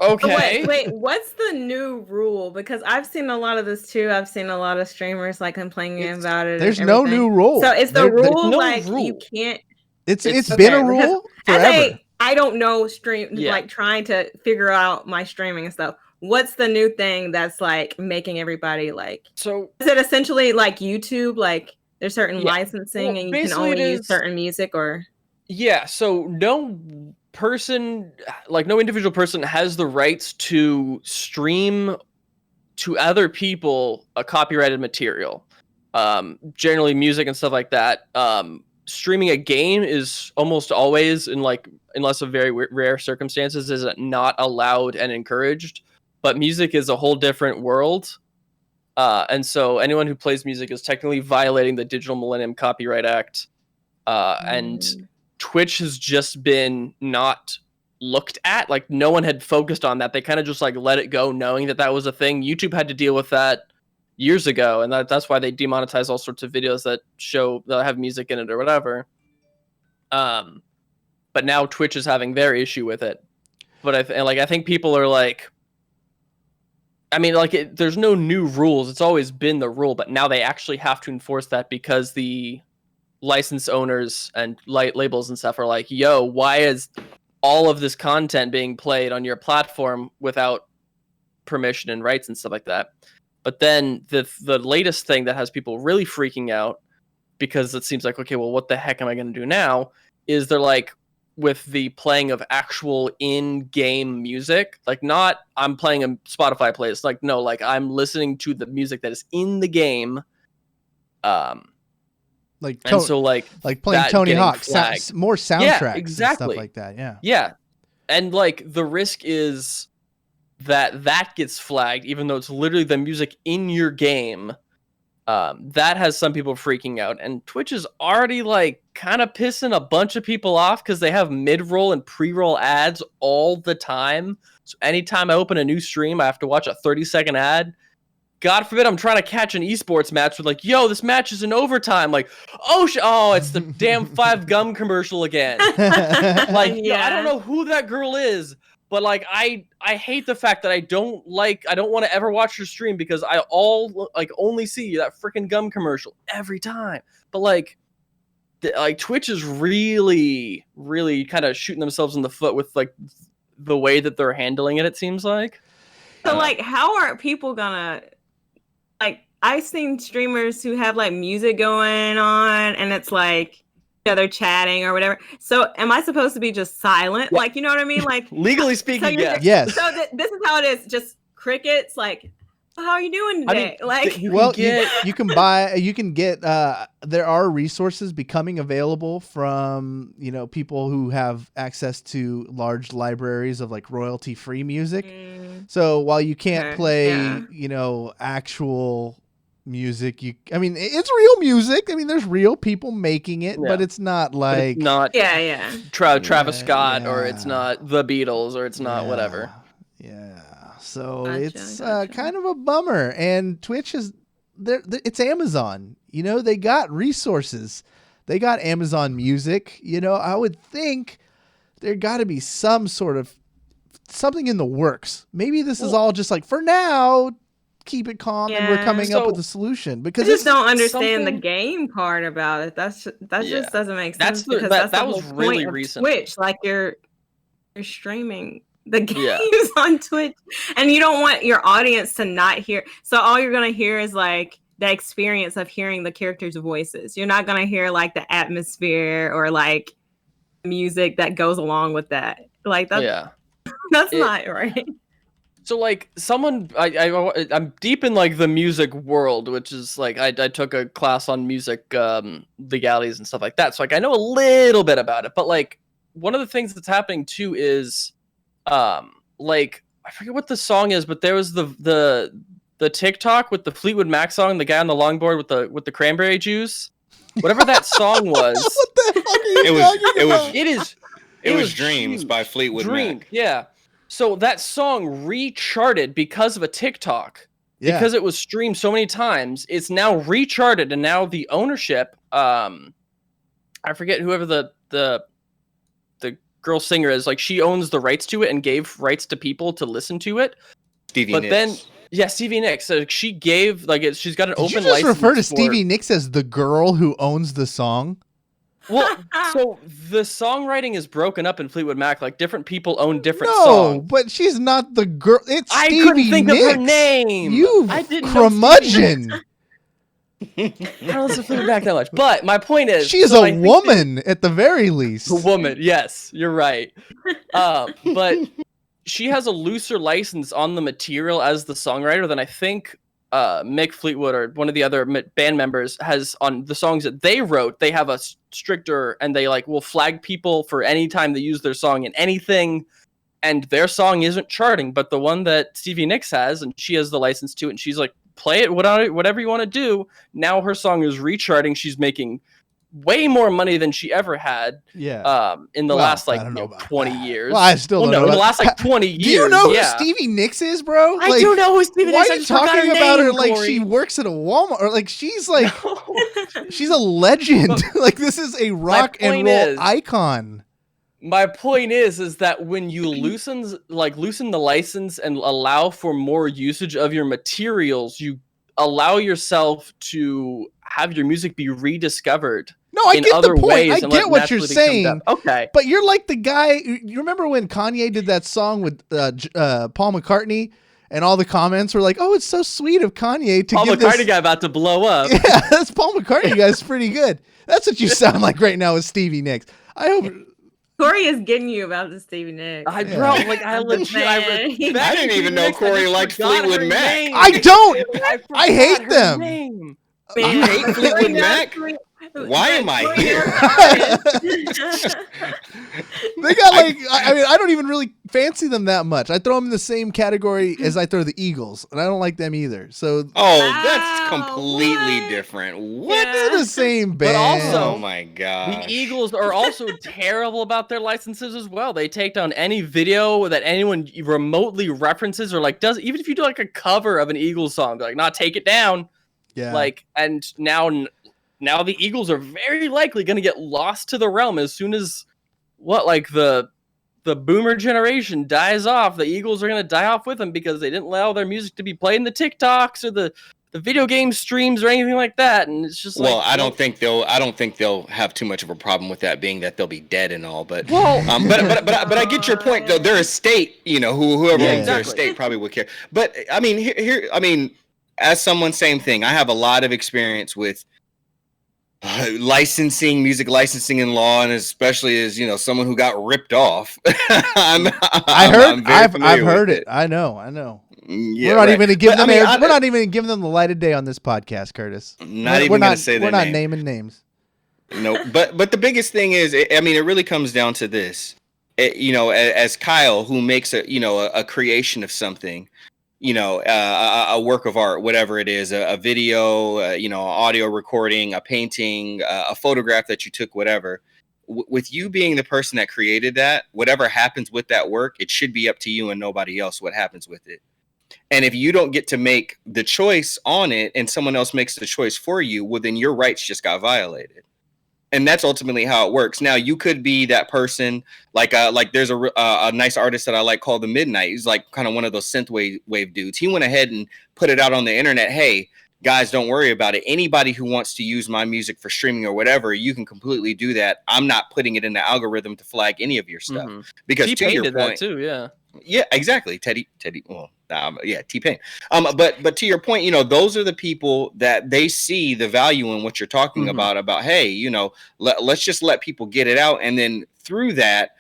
okay. Wait, what's the new rule? Because I've seen a lot of this too. I've seen a lot of streamers like complaining about it. There's no new rule. So is the rule no like rule. you can't? It's been a rule forever. I don't know like trying to figure out my streaming and stuff. What's the new thing that's like making everybody like? So is it essentially like YouTube? Like, there's certain licensing and you can only use certain music, or? Yeah. So no individual person has the rights to stream to other people a copyrighted material. Generally music and stuff like that. Streaming a game is almost always, unless of very rare circumstances, is not allowed and encouraged. But music is a whole different world. And so anyone who plays music is technically violating the Digital Millennium Copyright Act. And Twitch has just been not looked at. Like, no one had focused on that. They kind of just like let it go, knowing that was a thing. YouTube had to deal with that years ago, and that's why they demonetize all sorts of videos that have music in it or whatever. But now Twitch is having their issue with it. But I think people are like, I mean, like, there's no new rules. It's always been the rule, but now they actually have to enforce that because the license owners and labels and stuff are like, yo, why is all of this content being played on your platform without permission and rights and stuff like that? But then the latest thing that has people really freaking out, because it seems like, okay, well, what the heck am I going to do now? Is they're like, with the playing of actual in-game music, like not I'm playing a Spotify playlist, like no, like I'm listening to the music that is in the game. Like and so like playing Tony Hawk, more soundtracks, yeah, exactly. and stuff like that. Yeah, yeah, and like the risk is that gets flagged, even though it's literally the music in your game. That has some people freaking out, and Twitch is already like kind of pissing a bunch of people off because they have mid-roll and pre-roll ads all the time. So anytime I open a new stream, I have to watch a 30-second ad. God forbid I'm trying to catch an esports match with like, yo, this match is in overtime. Like, oh, it's the damn 5 Gum commercial again. Like, I don't know who that girl is, but like, I hate the fact that I don't want to ever watch your stream because I only see that freaking Gum commercial every time. But like Twitch is really, really kind of shooting themselves in the foot with like the way that they're handling it. It seems like. So like, how are people gonna like? I've seen streamers who have like music going on, and it's like, they're chatting or whatever. So am I supposed to be just silent? Yeah. Like, you know what I mean? Like, legally speaking, so yes. So this is how it is. Just crickets. Like, how are you doing today? You can get there are resources becoming available from, people who have access to large libraries of like royalty free music. So while you can't play, actual music, it's real music. There's real people making it, but it's not like Travis Scott or it's not the Beatles or it's not whatever. Yeah. So it's kind of a bummer. And Twitch is it's Amazon. They got resources. They got Amazon Music. I would think there got to be some sort of something in the works. Maybe this is all just like, for now, keep it calm and we're coming up with a solution. Because I just don't understand the game part about it. That just doesn't make sense. Because that's the whole point of Twitch. Like you're streaming the games on Twitch, and you don't want your audience to not hear. So all you're gonna hear is like the experience of hearing the characters' voices. You're not gonna hear like the atmosphere or like music that goes along with that. Like that's not right. So like I'm deep in like the music world, which is like I took a class on music legalities and stuff like that. So like I know a little bit about it, but like one of the things that's happening too is like I forget what the song is, but there was the TikTok with the Fleetwood Mac song, the guy on the longboard with the cranberry juice, whatever that song was. What the fuck are you talking about? It was Dreams by Fleetwood Mac. Yeah. So that song recharted because of a TikTok. Yeah. Because it was streamed so many times, it's now recharted, and now the ownership, I forget whoever the girl singer is, like she owns the rights to it and gave rights to people to listen to it. Stevie Nicks. Stevie Nicks. So she gave she's got an open license. Did you just refer to Stevie Nicks as the girl who owns the song? Well, so the songwriting is broken up in Fleetwood Mac. Like different people own different songs. No, but she's not the girl. It's Stevie couldn't think Nicks. of her name. You curmudgeon. I don't listen to Fleetwood Mac that much. But my point is, she's a woman at the very least. A woman, yes, you're right. But she has a looser license on the material as the songwriter than I think Mick Fleetwood or one of the other band members has on the songs that they wrote. They have a stricter, and they will flag people for any time they use their song in anything, and their song isn't charting. But the one that Stevie Nicks has, and she has the license to it, and she's like, play it, whatever you want to do. Now her song is recharting. She's making way more money than she ever had. In the last 20 years. Well, I still don't know. In the last 20 years. Do you know who Stevie Nicks is, bro? I do know who Stevie Nicks is. Why are you talking about her like she works at a Walmart, or like she's like she's a legend? Like this is a rock and roll icon. My point is that when you loosen the license and allow for more usage of your materials, you allow yourself to have your music be rediscovered. No, I in get other the point. ways. I get what you're saying. Okay. But you're like the guy. You remember when Kanye did that song with Paul McCartney, and all the comments were like, "Oh, it's so sweet of Kanye to Paul give McCartney this." guy about to blow up. Yeah, that's Paul McCartney guy's pretty good. That's what you sound like right now with Stevie Nicks. I hope. Cory is getting you about the Stevie Nicks. I legit. I didn't even know Cory liked Fleetwood Mac. I don't. I hate them. Name. You hate Fleetwood Mac? Why am I here? They got like, I mean, I don't even really fancy them that much. I throw them in the same category as I throw the Eagles, and I don't like them either. So, That's completely different. What? they're the same band. But also, Oh my god. The Eagles are also terrible about their licenses as well. They take down any video that anyone remotely references or like does, even if you do like a cover of an Eagles song, they're like, "Not take it down." Yeah. Like, and now the Eagles are very likely going to get lost to the realm as soon as the boomer generation dies off. The Eagles are going to die off with them because they didn't allow their music to be played in the TikToks or the video game streams or anything like that. And it's just well, I don't think they'll have too much of a problem with that, being that they'll be dead and all. But but I get your point though. Their estate, whoever owns their estate probably would care. But I mean, here, as someone, same thing. I have a lot of experience with music licensing in law, and especially as someone who got ripped off. I've heard it. I know. Yeah, we're not even going to give them. We're not even going to give them the light of day on this podcast, Curtis. Not even going to say their name. We're not name. naming names. No, but the biggest thing is, it really comes down to this. As Kyle, who makes a creation of something, a work of art, whatever it is, a video, audio recording, a painting, a photograph that you took, whatever. With you being the person that created that, whatever happens with that work, it should be up to you and nobody else what happens with it. And if you don't get to make the choice on it and someone else makes the choice for you, well, then your rights just got violated. And that's ultimately how it works. Now, you could be that person, like there's a nice artist that I like called The Midnight. He's like kind of one of those synthwave dudes. He went ahead and put it out on the internet. Hey, guys, don't worry about it. Anybody who wants to use my music for streaming or whatever, you can completely do that. I'm not putting it in the algorithm to flag any of your stuff. Mm-hmm. Because T-Pain to your did point, that too, yeah. Yeah, exactly. Teddy. Well, T-Pain. But to your point, those are the people that they see the value in what you're talking about. Hey, let's just let people get it out, and then through that,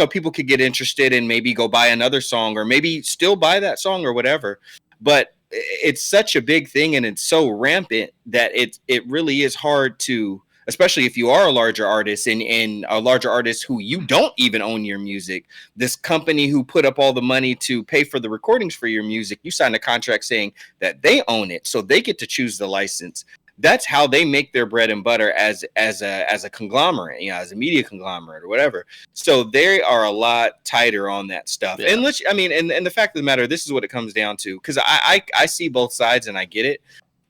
people could get interested and maybe go buy another song, or maybe still buy that song or whatever. But it's such a big thing, and it's so rampant that it really is hard to. Especially if you are a larger artist and a larger artist who you don't even own your music, this company who put up all the money to pay for the recordings for your music, you signed a contract saying that they own it, so they get to choose the license. That's how they make their bread and butter as a conglomerate, as a media conglomerate or whatever. So they are a lot tighter on that stuff. Yeah. And and the fact of the matter, this is what it comes down to, because I see both sides and I get it.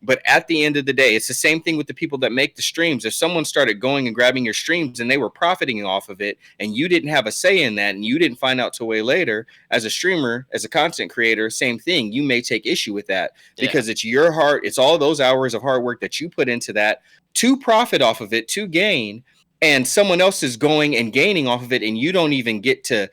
But at the end of the day, it's the same thing with the people that make the streams. If someone started going and grabbing your streams and they were profiting off of it, and you didn't have a say in that, and you didn't find out till way later, as a streamer, as a content creator, same thing. You may take issue with that because it's your heart. It's all those hours of hard work that you put into that to profit off of it, to gain. And someone else is going and gaining off of it, and you don't even get to,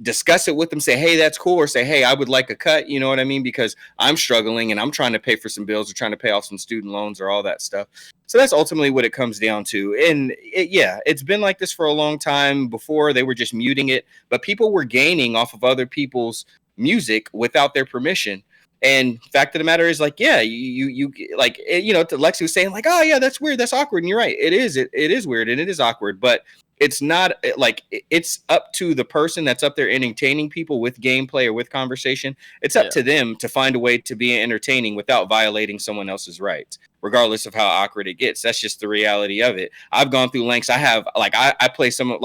discuss it with them, say, hey, that's cool, or say, hey, I would like a cut, you know what I mean? Because I'm struggling and I'm trying to pay for some bills or trying to pay off some student loans or all that stuff. So that's ultimately what it comes down to. And it's been like this for a long time. Before, they were just muting it, but people were gaining off of other people's music without their permission. And fact of the matter is, you like, Lexie was saying, like, oh yeah, that's weird, that's awkward. And you're right, it is weird and it is awkward, but it's not like, it's up to the person that's up there entertaining people with gameplay or with conversation. It's up to them to find a way to be entertaining without violating someone else's rights, regardless of how awkward it gets. That's just the reality of it. I've gone through lengths. I have, I play some,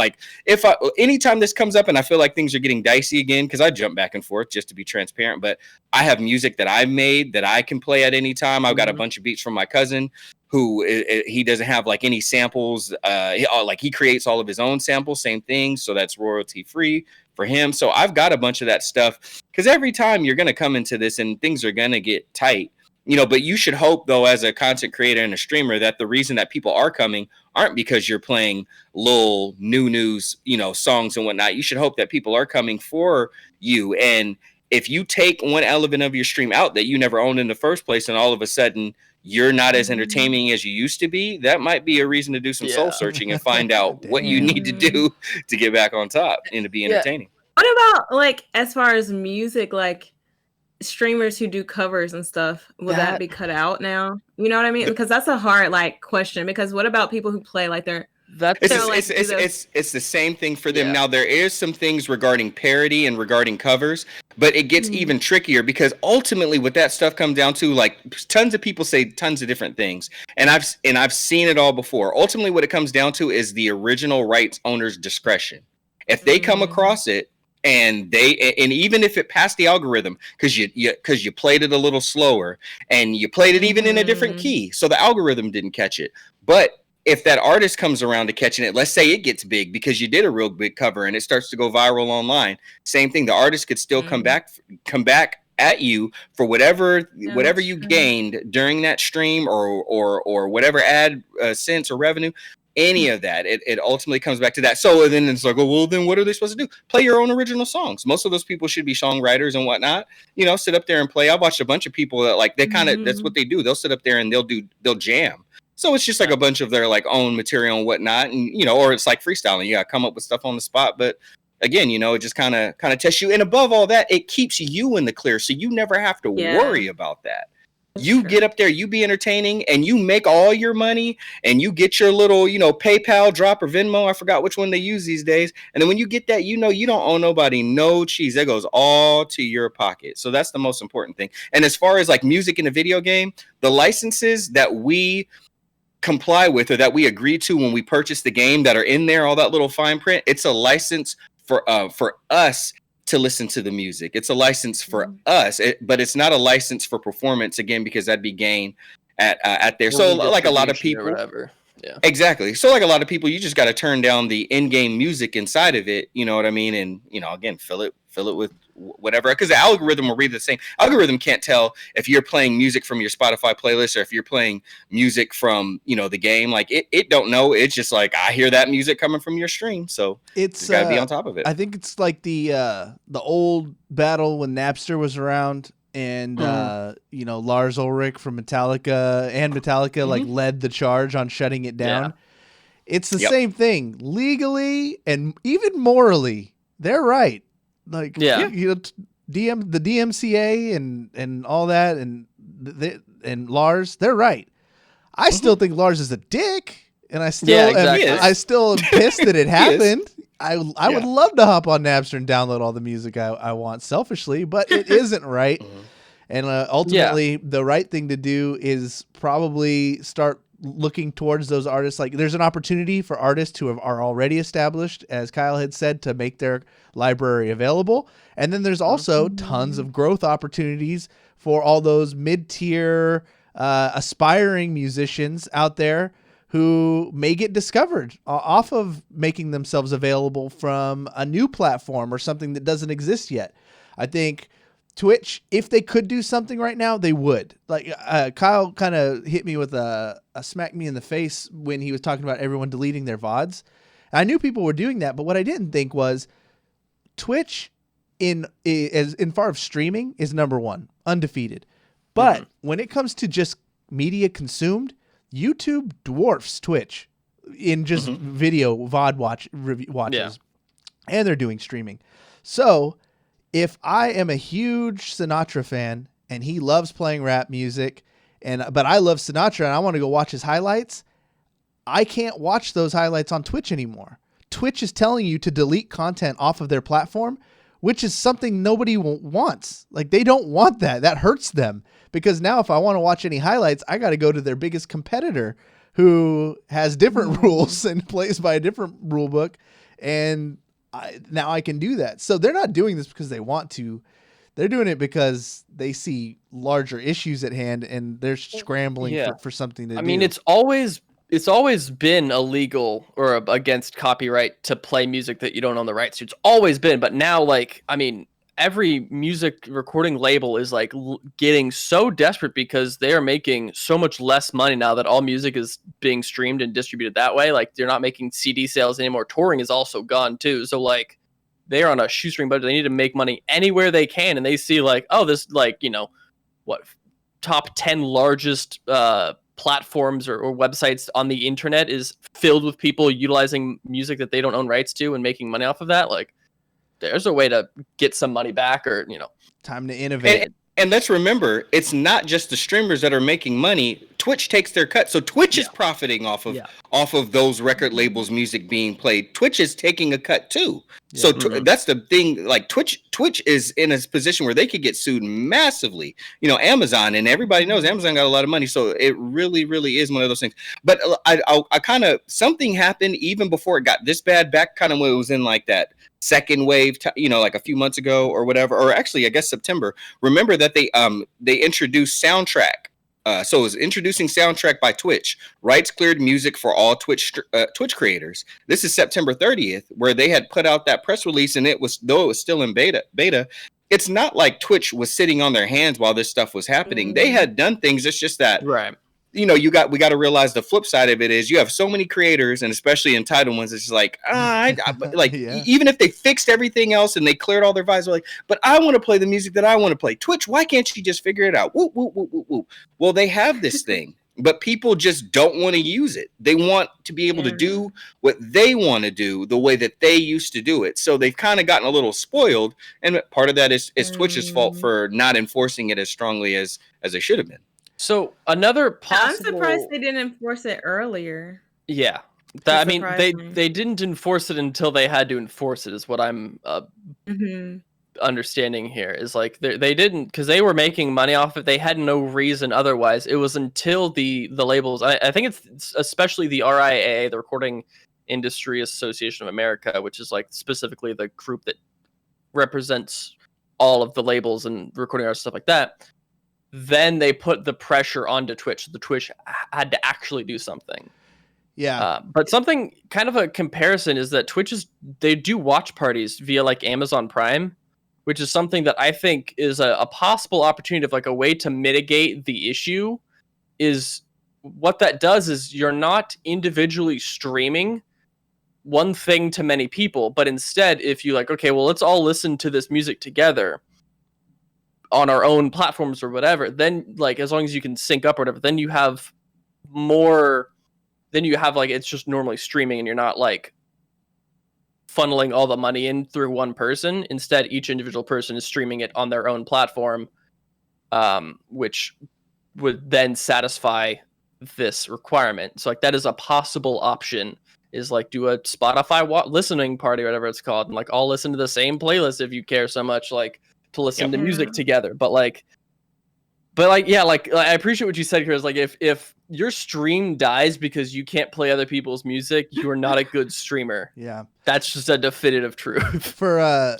anytime this comes up and I feel like things are getting dicey again, because I jump back and forth just to be transparent, but I have music that I've made that I can play at any time. I've got a bunch of beats from my cousin who he doesn't have any samples. He creates all of his own samples, same thing. So that's royalty free for him. So I've got a bunch of that stuff, because every time you're going to come into this and things are going to get tight, But you should hope, though, as a content creator and a streamer, that the reason that people are coming aren't because you're playing little news, songs and whatnot. You should hope that people are coming for you. And if you take one element of your stream out that you never owned in the first place, and all of a sudden you're not as entertaining as you used to be, that might be a reason to do some soul searching and find out what you need to do to get back on top and to be entertaining. What about, like, as far as music, like, streamers who do covers and stuff, will that be cut out now? You know what I mean? Because that's a hard, like, question. Because what about people who play, like, it's the same thing for them. Now, there is some things regarding parody and regarding covers, but it gets even trickier, because ultimately what that stuff comes down to, like, tons of people say tons of different things, and I've seen it all before. Ultimately what it comes down to is the original rights owner's discretion. If they come across it, and even if it passed the algorithm, because you played it a little slower and you played it even in a different key, so the algorithm didn't catch it. But if that artist comes around to catching it, let's say it gets big because you did a real big cover and it starts to go viral online, same thing. The artist could still come back at you for whatever you gained during that stream or whatever ad cents or revenue. Any of that, it ultimately comes back to that. So then it's like, well, then what are they supposed to do? Play your own original songs. Most of those people should be songwriters and whatnot. Sit up there and play. I watched a bunch of people that, like, they kind of that's what they do. They'll sit up there and they'll jam. So it's just like a bunch of their, like, own material and whatnot, and or it's like freestyling. You gotta come up with stuff on the spot, but again, it just kind of tests you. And above all that, it keeps you in the clear, so you never have to worry about that. You get up there, you be entertaining, and you make all your money, and you get your little, PayPal drop or Venmo. I forgot which one they use these days. And then when you get that, you don't owe nobody no cheese. That goes all to your pocket. So that's the most important thing. And as far as, like, music in a video game, the licenses that we comply with or that we agree to when we purchase the game that are in there, all that little fine print, it's a license for us to listen to the music. It's a license for us, but it's not a license for performance, again, because that'd be gain at there. So like a lot of people, or whatever. Yeah, exactly. So like a lot of people, you just got to turn down the in-game music inside of it. You know what I mean? And again, fill it with whatever, because the algorithm will read the same. Algorithm can't tell if you're playing music from your Spotify playlist or if you're playing music from the game. Like it don't know. It's just like, I hear that music coming from your stream, so it's got to be on top of it. I think it's like the old battle when Napster was around, and Lars Ulrich from Metallica like led the charge on shutting it down. Yeah. It's the same thing legally and even morally. They're right. Like the DMCA and all that, and Lars, they're right. I still think Lars is a dick, and I still am pissed that it happened. I would love to hop on Napster and download all the music I want selfishly, but it isn't right. And ultimately, the right thing to do is probably start looking towards those artists. Like, there's an opportunity for artists who are already established, as Kyle had said, to make their library available. And then there's also tons of growth opportunities for all those mid-tier aspiring musicians out there who may get discovered off of making themselves available from a new platform or something that doesn't exist yet. I think Twitch, if they could do something right now, they would. Like Kyle kind of hit me with a smack me in the face when he was talking about everyone deleting their VODs. And I knew people were doing that, but what I didn't think was Twitch in far of streaming is number one, undefeated. But when it comes to just media consumed, YouTube dwarfs Twitch in just video VOD watches, and they're doing streaming. So if I am a huge Sinatra fan and he loves playing rap music, but I love Sinatra and I want to go watch his highlights, I can't watch those highlights on Twitch anymore. Twitch is telling you to delete content off of their platform, which is something nobody wants. Like, they don't want that. That hurts them, because now if I want to watch any highlights, I got to go to their biggest competitor who has different rules and plays by a different rule book. And now I can do that. So they're not doing this because they want to. They're doing it because they see larger issues at hand and they're scrambling for something to do. I mean, it's always been illegal or against copyright to play music that you don't own the rights to. It's always been, but now, like, I mean, every music recording label is like getting so desperate because they are making so much less money now that all music is being streamed and distributed that way. Like they're not making CD sales anymore. Touring is also gone too. So like they're on a shoestring budget. They need to make money anywhere they can. And they see like, oh, this like, you know, what top 10 largest platforms or websites on the internet is filled with people utilizing music that they don't own rights to and making money off of that. Like there's a way to get some money back, or, you know, time to innovate. And let's remember, it's not just the streamers that are making money. Twitch takes their cut. So Twitch is profiting off of those record labels' music being played. Twitch is taking a cut too. Yeah. So that's the thing. Like Twitch is in a position where they could get sued massively. You know, Amazon, and everybody knows Amazon got a lot of money. So it really, really is one of those things. But I kind of, something happened even before it got this bad, back kind of when it was in like that second wave, you know, like a few months ago or whatever, or actually I guess September. Remember that they introduced Soundtrack. So it was introducing Soundtrack by Twitch. Rights cleared music for all Twitch creators. This is September 30th, where they had put out that press release, and though it was still in beta. It's not like Twitch was sitting on their hands while this stuff was happening. They had done things. It's just that, right. You know, we got to realize the flip side of it is you have so many creators, and especially entitled ones. It's just like, even if they fixed everything else and they cleared all their vibes, they're like, but I want to play the music that I want to play. Twitch, why can't you just figure it out? Woo, woo, woo, woo, woo. Well, they have this thing, but people just don't want to use it. They want to be able to do what they want to do the way that they used to do it. So they've kind of gotten a little spoiled, and part of that is Twitch's fault for not enforcing it as strongly as they should have been. So another possible... I'm surprised they didn't enforce it earlier. Yeah. I mean, they didn't enforce it until they had to enforce it, is what I'm understanding here. Is like they didn't, because they were making money off it. They had no reason otherwise. It was until the labels, I think it's especially the RIAA, the Recording Industry Association of America, which is like specifically the group that represents all of the labels and recording artists, stuff like that. Then they put the pressure onto Twitch. The Twitch had to actually do something. Yeah. But something kind of a comparison is that they do watch parties via like Amazon Prime, which is something that I think is a possible opportunity of like a way to mitigate the issue. Is what that does is you're not individually streaming one thing to many people, but instead if you like, okay, well, let's all listen to this music together on our own platforms or whatever, then like as long as you can sync up or whatever, then you have like it's just normally streaming and you're not like funneling all the money in through one person. Instead, each individual person is streaming it on their own platform, which would then satisfy this requirement. So like that is a possible option, is like do a Spotify listening party or whatever it's called, and like all listen to the same playlist if you care so much like to listen to music together. But yeah, like I appreciate what you said here, is like if your stream dies because you can't play other people's music, you are not a good streamer. Yeah, that's just a definitive truth. For to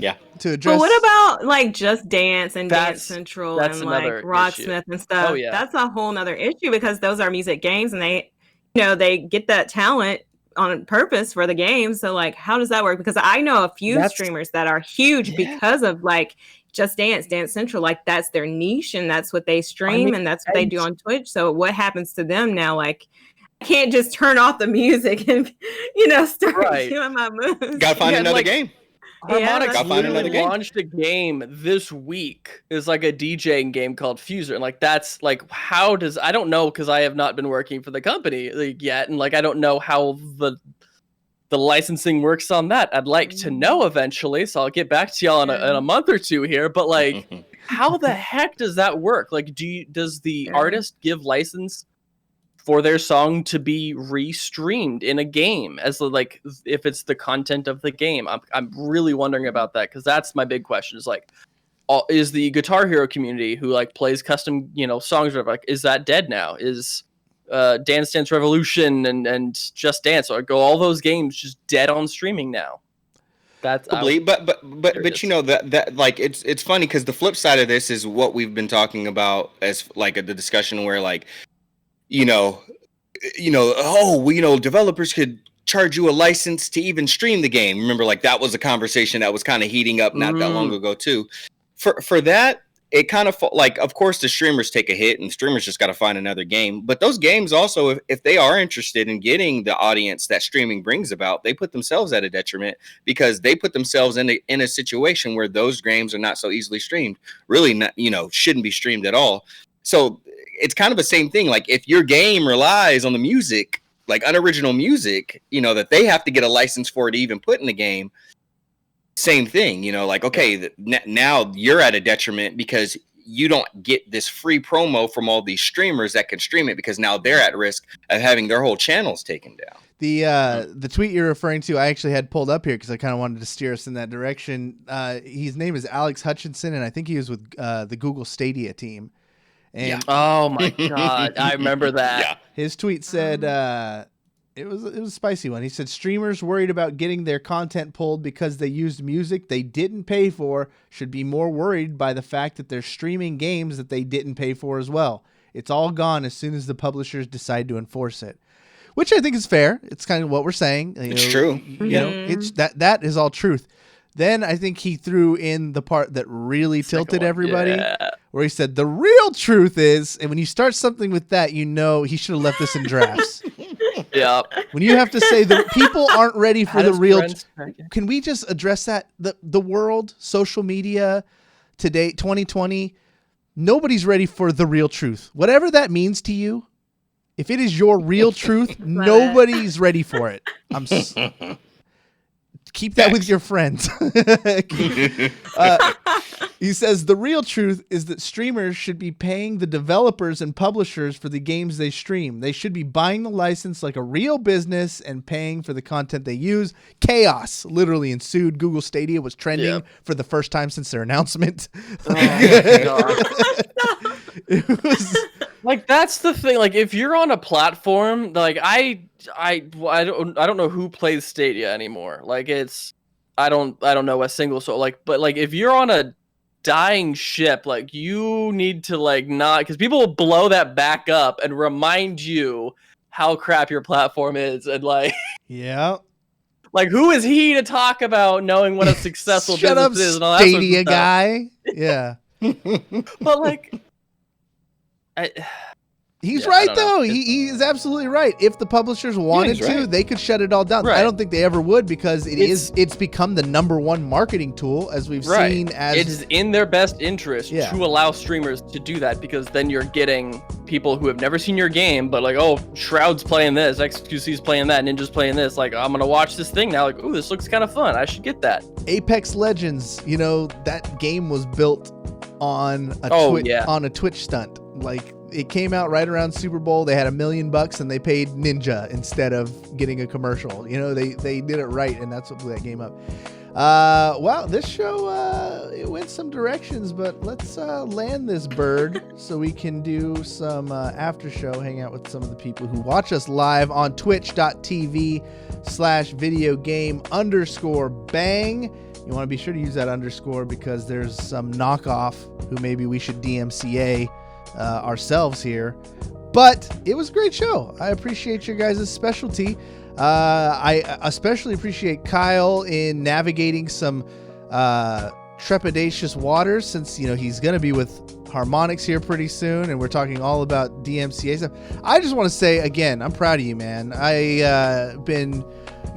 address. But what about like Just Dance and Dance Central and like Rocksmith and stuff? Oh, yeah. That's a whole nother issue, because those are music games, and they get that talent on purpose for the game. So like, how does that work? Because I know a few streamers that are huge because of like Just Dance, Dance Central, like that's their niche and that's what they stream and that's what they do on Twitch. So what happens to them now? Like, I can't just turn off the music and start doing my moves. Gotta find another game. Harmonix literally launched a game this week. It's like a DJing game called Fuser, and like that's like, how does, I don't know, because I have not been working for the company yet, and like I don't know how the licensing works on that. I'd like to know eventually, so I'll get back to y'all in a month or two here. But like, how the heck does that work? Like, does the artist give license for their song to be restreamed in a game as like if it's the content of the game? I'm really wondering about that, because that's my big question. Is like, is the Guitar Hero community who like plays custom songs or whatever, like, is that dead now? Is Dance Dance Revolution and Just Dance, or go all those games just dead on streaming now? That's probably, but that like it's funny, because the flip side of this is what we've been talking about as like the discussion where like developers could charge you a license to even stream the game. Remember, like that was a conversation that was kind of heating up not that long ago too. for that, it kind of like, of course, the streamers take a hit, and streamers just got to find another game. But those games also, if they are interested in getting the audience that streaming brings about, they put themselves at a detriment because they put themselves in a situation where those games are not so easily streamed. Really, not, shouldn't be streamed at all. So it's kind of the same thing. Like if your game relies on the music, like unoriginal music, that they have to get a license for to even put in the game. Same thing, like, okay, now you're at a detriment because you don't get this free promo from all these streamers that can stream it because now they're at risk of having their whole channels taken down. The tweet you're referring to, I actually had pulled up here because I kind of wanted to steer us in that direction. His name is Alex Hutchinson, and I think he was with the Google Stadia team. And Oh my God, I remember that. Yeah. his tweet said, it was a spicy one. He said streamers worried about getting their content pulled because they used music they didn't pay for should be more worried by the fact that they're streaming games that they didn't pay for as well. It's all gone as soon as the publishers decide to enforce it, which I think is fair. It's kind of what we're saying. It's true. It's that is all truth. Then I think he threw in the part that really tilted everybody, where he said the real truth is, and when you start something with that, he should have left this in drafts. Yeah. When you have to say that people aren't ready for the real, Can can we just address that? The world, social media today, 2020, nobody's ready for the real truth. Whatever that means to you, if it is your real truth, nobody's ready for it. Keep that with your friends. He says the real truth is that streamers should be paying the developers and publishers for the games they stream. They should be buying the license like a real business and paying for the content they use. Chaos literally ensued. Google Stadia was trending for the first time since their announcement. Oh my God. It was Like that's the thing. Like if you're on a platform, like I don't know who plays Stadia anymore. Like I don't know a single soul. Like, but like if you're on a dying ship, like you need to like not, because people will blow that back up and remind you how crap your platform is, and like yeah. Like who is he to talk about knowing what a successful Shut business up, is and all that sort of Stadia stuff. guy. Yeah. But like He's Yeah, I right don't know. though. He is absolutely right. If the publishers wanted he's to, right. they could shut it all down. Right. I don't think they ever would because it's become the #1 marketing tool, as we've seen as it is in their best interest Yeah. to allow streamers to do that, because then you're getting people who have never seen your game, but like, oh, Shroud's playing this, XQC's playing that, Ninja's playing this. Like, I'm gonna watch this thing now. Like, ooh, this looks kind of fun. I should get that. Apex Legends. That game was built on a on a Twitch stunt. Like it came out right around Super Bowl. They had $1 million and they paid Ninja instead of getting a commercial. They did it right, and that's what blew that game up. Wow, this show it went some directions, but let's land this bird so we can do some after show, hang out with some of the people who watch us live on twitch.tv/videogame_bang. You want to be sure to use that underscore because there's some knockoff who maybe we should DMCA ourselves here. But it was a great show. I appreciate your guys' specialty. I especially appreciate Kyle in navigating some trepidatious waters, since he's going to be with Harmonix here pretty soon, and we're talking all about DMCA stuff. I just want to say again, I'm proud of you, man.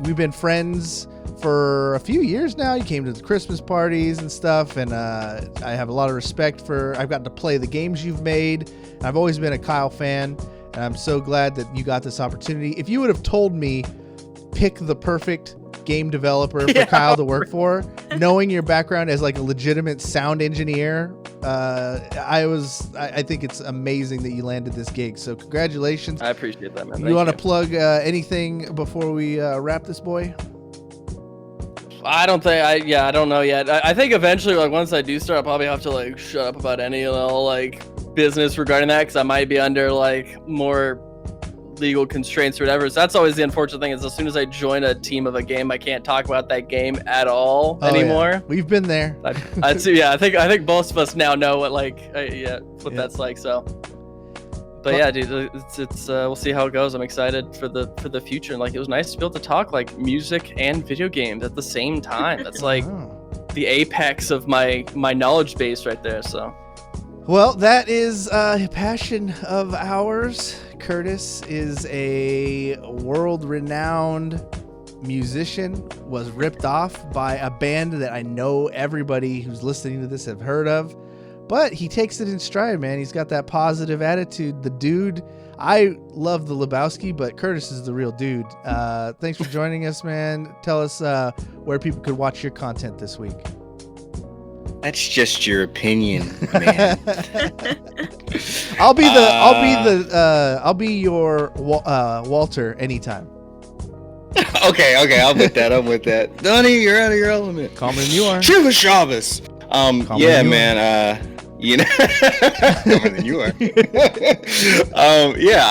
We've been friends for a few years now. You came to the Christmas parties and stuff, and I have a lot of respect for. I've gotten to play the games you've made. I've always been a Kyle fan, and I'm so glad that you got this opportunity. If you would have told me pick the perfect game developer for Kyle to work for, knowing your background as like a legitimate sound engineer, I think it's amazing that you landed this gig. So congratulations. I appreciate that, man. You want to plug anything before we wrap this boy? I don't know yet. I think eventually, like once I do start, I'll probably have to like shut up about any like business regarding that, because I might be under like more legal constraints or whatever. So that's always the unfortunate thing, is as soon as I join a team of a game, I can't talk about that game at all anymore. Yeah. We've been there. I think most of us now know what that's like. So, but yeah, dude, it's we'll see how it goes. I'm excited for the future, and like it was nice to be able to talk like music and video games at the same time. That's like the apex of my knowledge base right there. So. Well, that is a passion of ours. Curtis is a world-renowned musician, was ripped off by a band that I know everybody who's listening to this have heard of, but he takes it in stride, man. He's got that positive attitude. The dude, I love the Lebowski, but Curtis is the real dude. Thanks for joining us, man. Tell us where people could watch your content this week. That's just your opinion, man. I'll be your Walter anytime. Okay, I'm with that. Donnie, you're out of your element. Calmer than you are. Shiva Shabbos. Yeah, man. You know, calmer than you are. Yeah,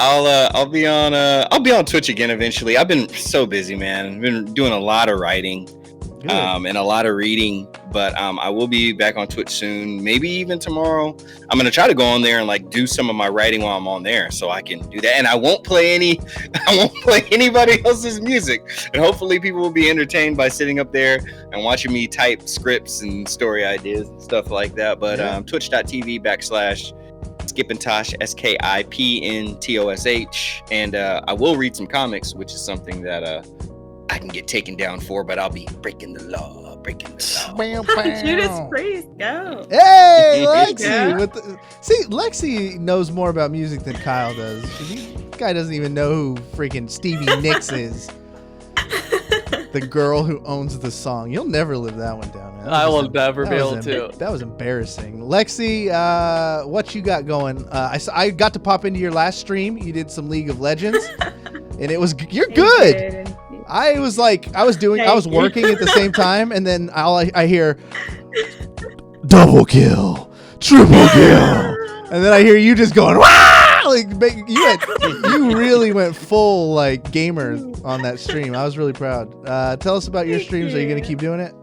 I'll be on Twitch again eventually. I've been so busy, man. I've been doing a lot of writing. And a lot of reading, but I will be back on Twitch soon, maybe even tomorrow. I'm gonna try to go on there and like do some of my writing while I'm on there, so I can do that. And I won't play anybody else's music. And hopefully people will be entertained by sitting up there and watching me type scripts and story ideas and stuff like that. But twitch.tv/Skipintosh, SKIPNTOSH, and I will read some comics, which is something that I can get taken down for, but I'll be breaking the law. Judas Priest, go. Hey, Lexie. See, Lexie knows more about music than Kyle does. This guy doesn't even know who freaking Stevie Nicks is. The girl who owns the song. You'll never live that one down, man. I will never be able to. That was embarrassing. Lexie, what you got going? I got to pop into your last stream. You did some League of Legends, and you're good. I was working at the same time, and then I hear double kill, triple kill, and then I hear you just going, "Wah!" Like you really went full like gamer on that stream. I was really proud. Tell us about your streams. Are you gonna keep doing it?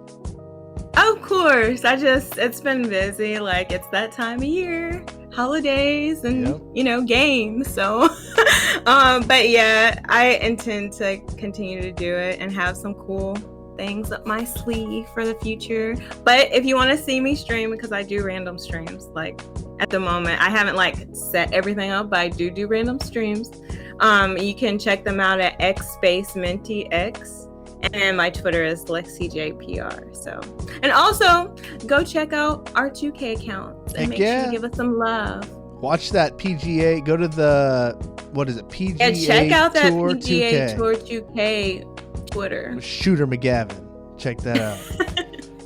Of course. It's been busy. Like, it's that time of year, holidays and games. So but yeah, I intend to continue to do it and have some cool things up my sleeve for the future. But if you want to see me stream, because I do random streams, like at the moment I haven't like set everything up, but I do random streams. You can check them out at xSpaceMintyX. And my Twitter is LexieJPR. So, and also go check out our 2K accounts and make sure you give us some love. Watch that PGA. Go to the PGA? Yeah, check out that Tour PGA 2K. Tour 2K Twitter. Shooter McGavin. Check that out.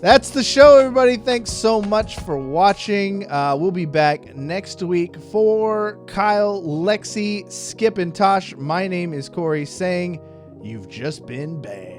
That's the show, everybody. Thanks so much for watching. We'll be back next week. For Kyle, Lexie, Skip, and Tosh, my name is Cory, saying you've just been banned.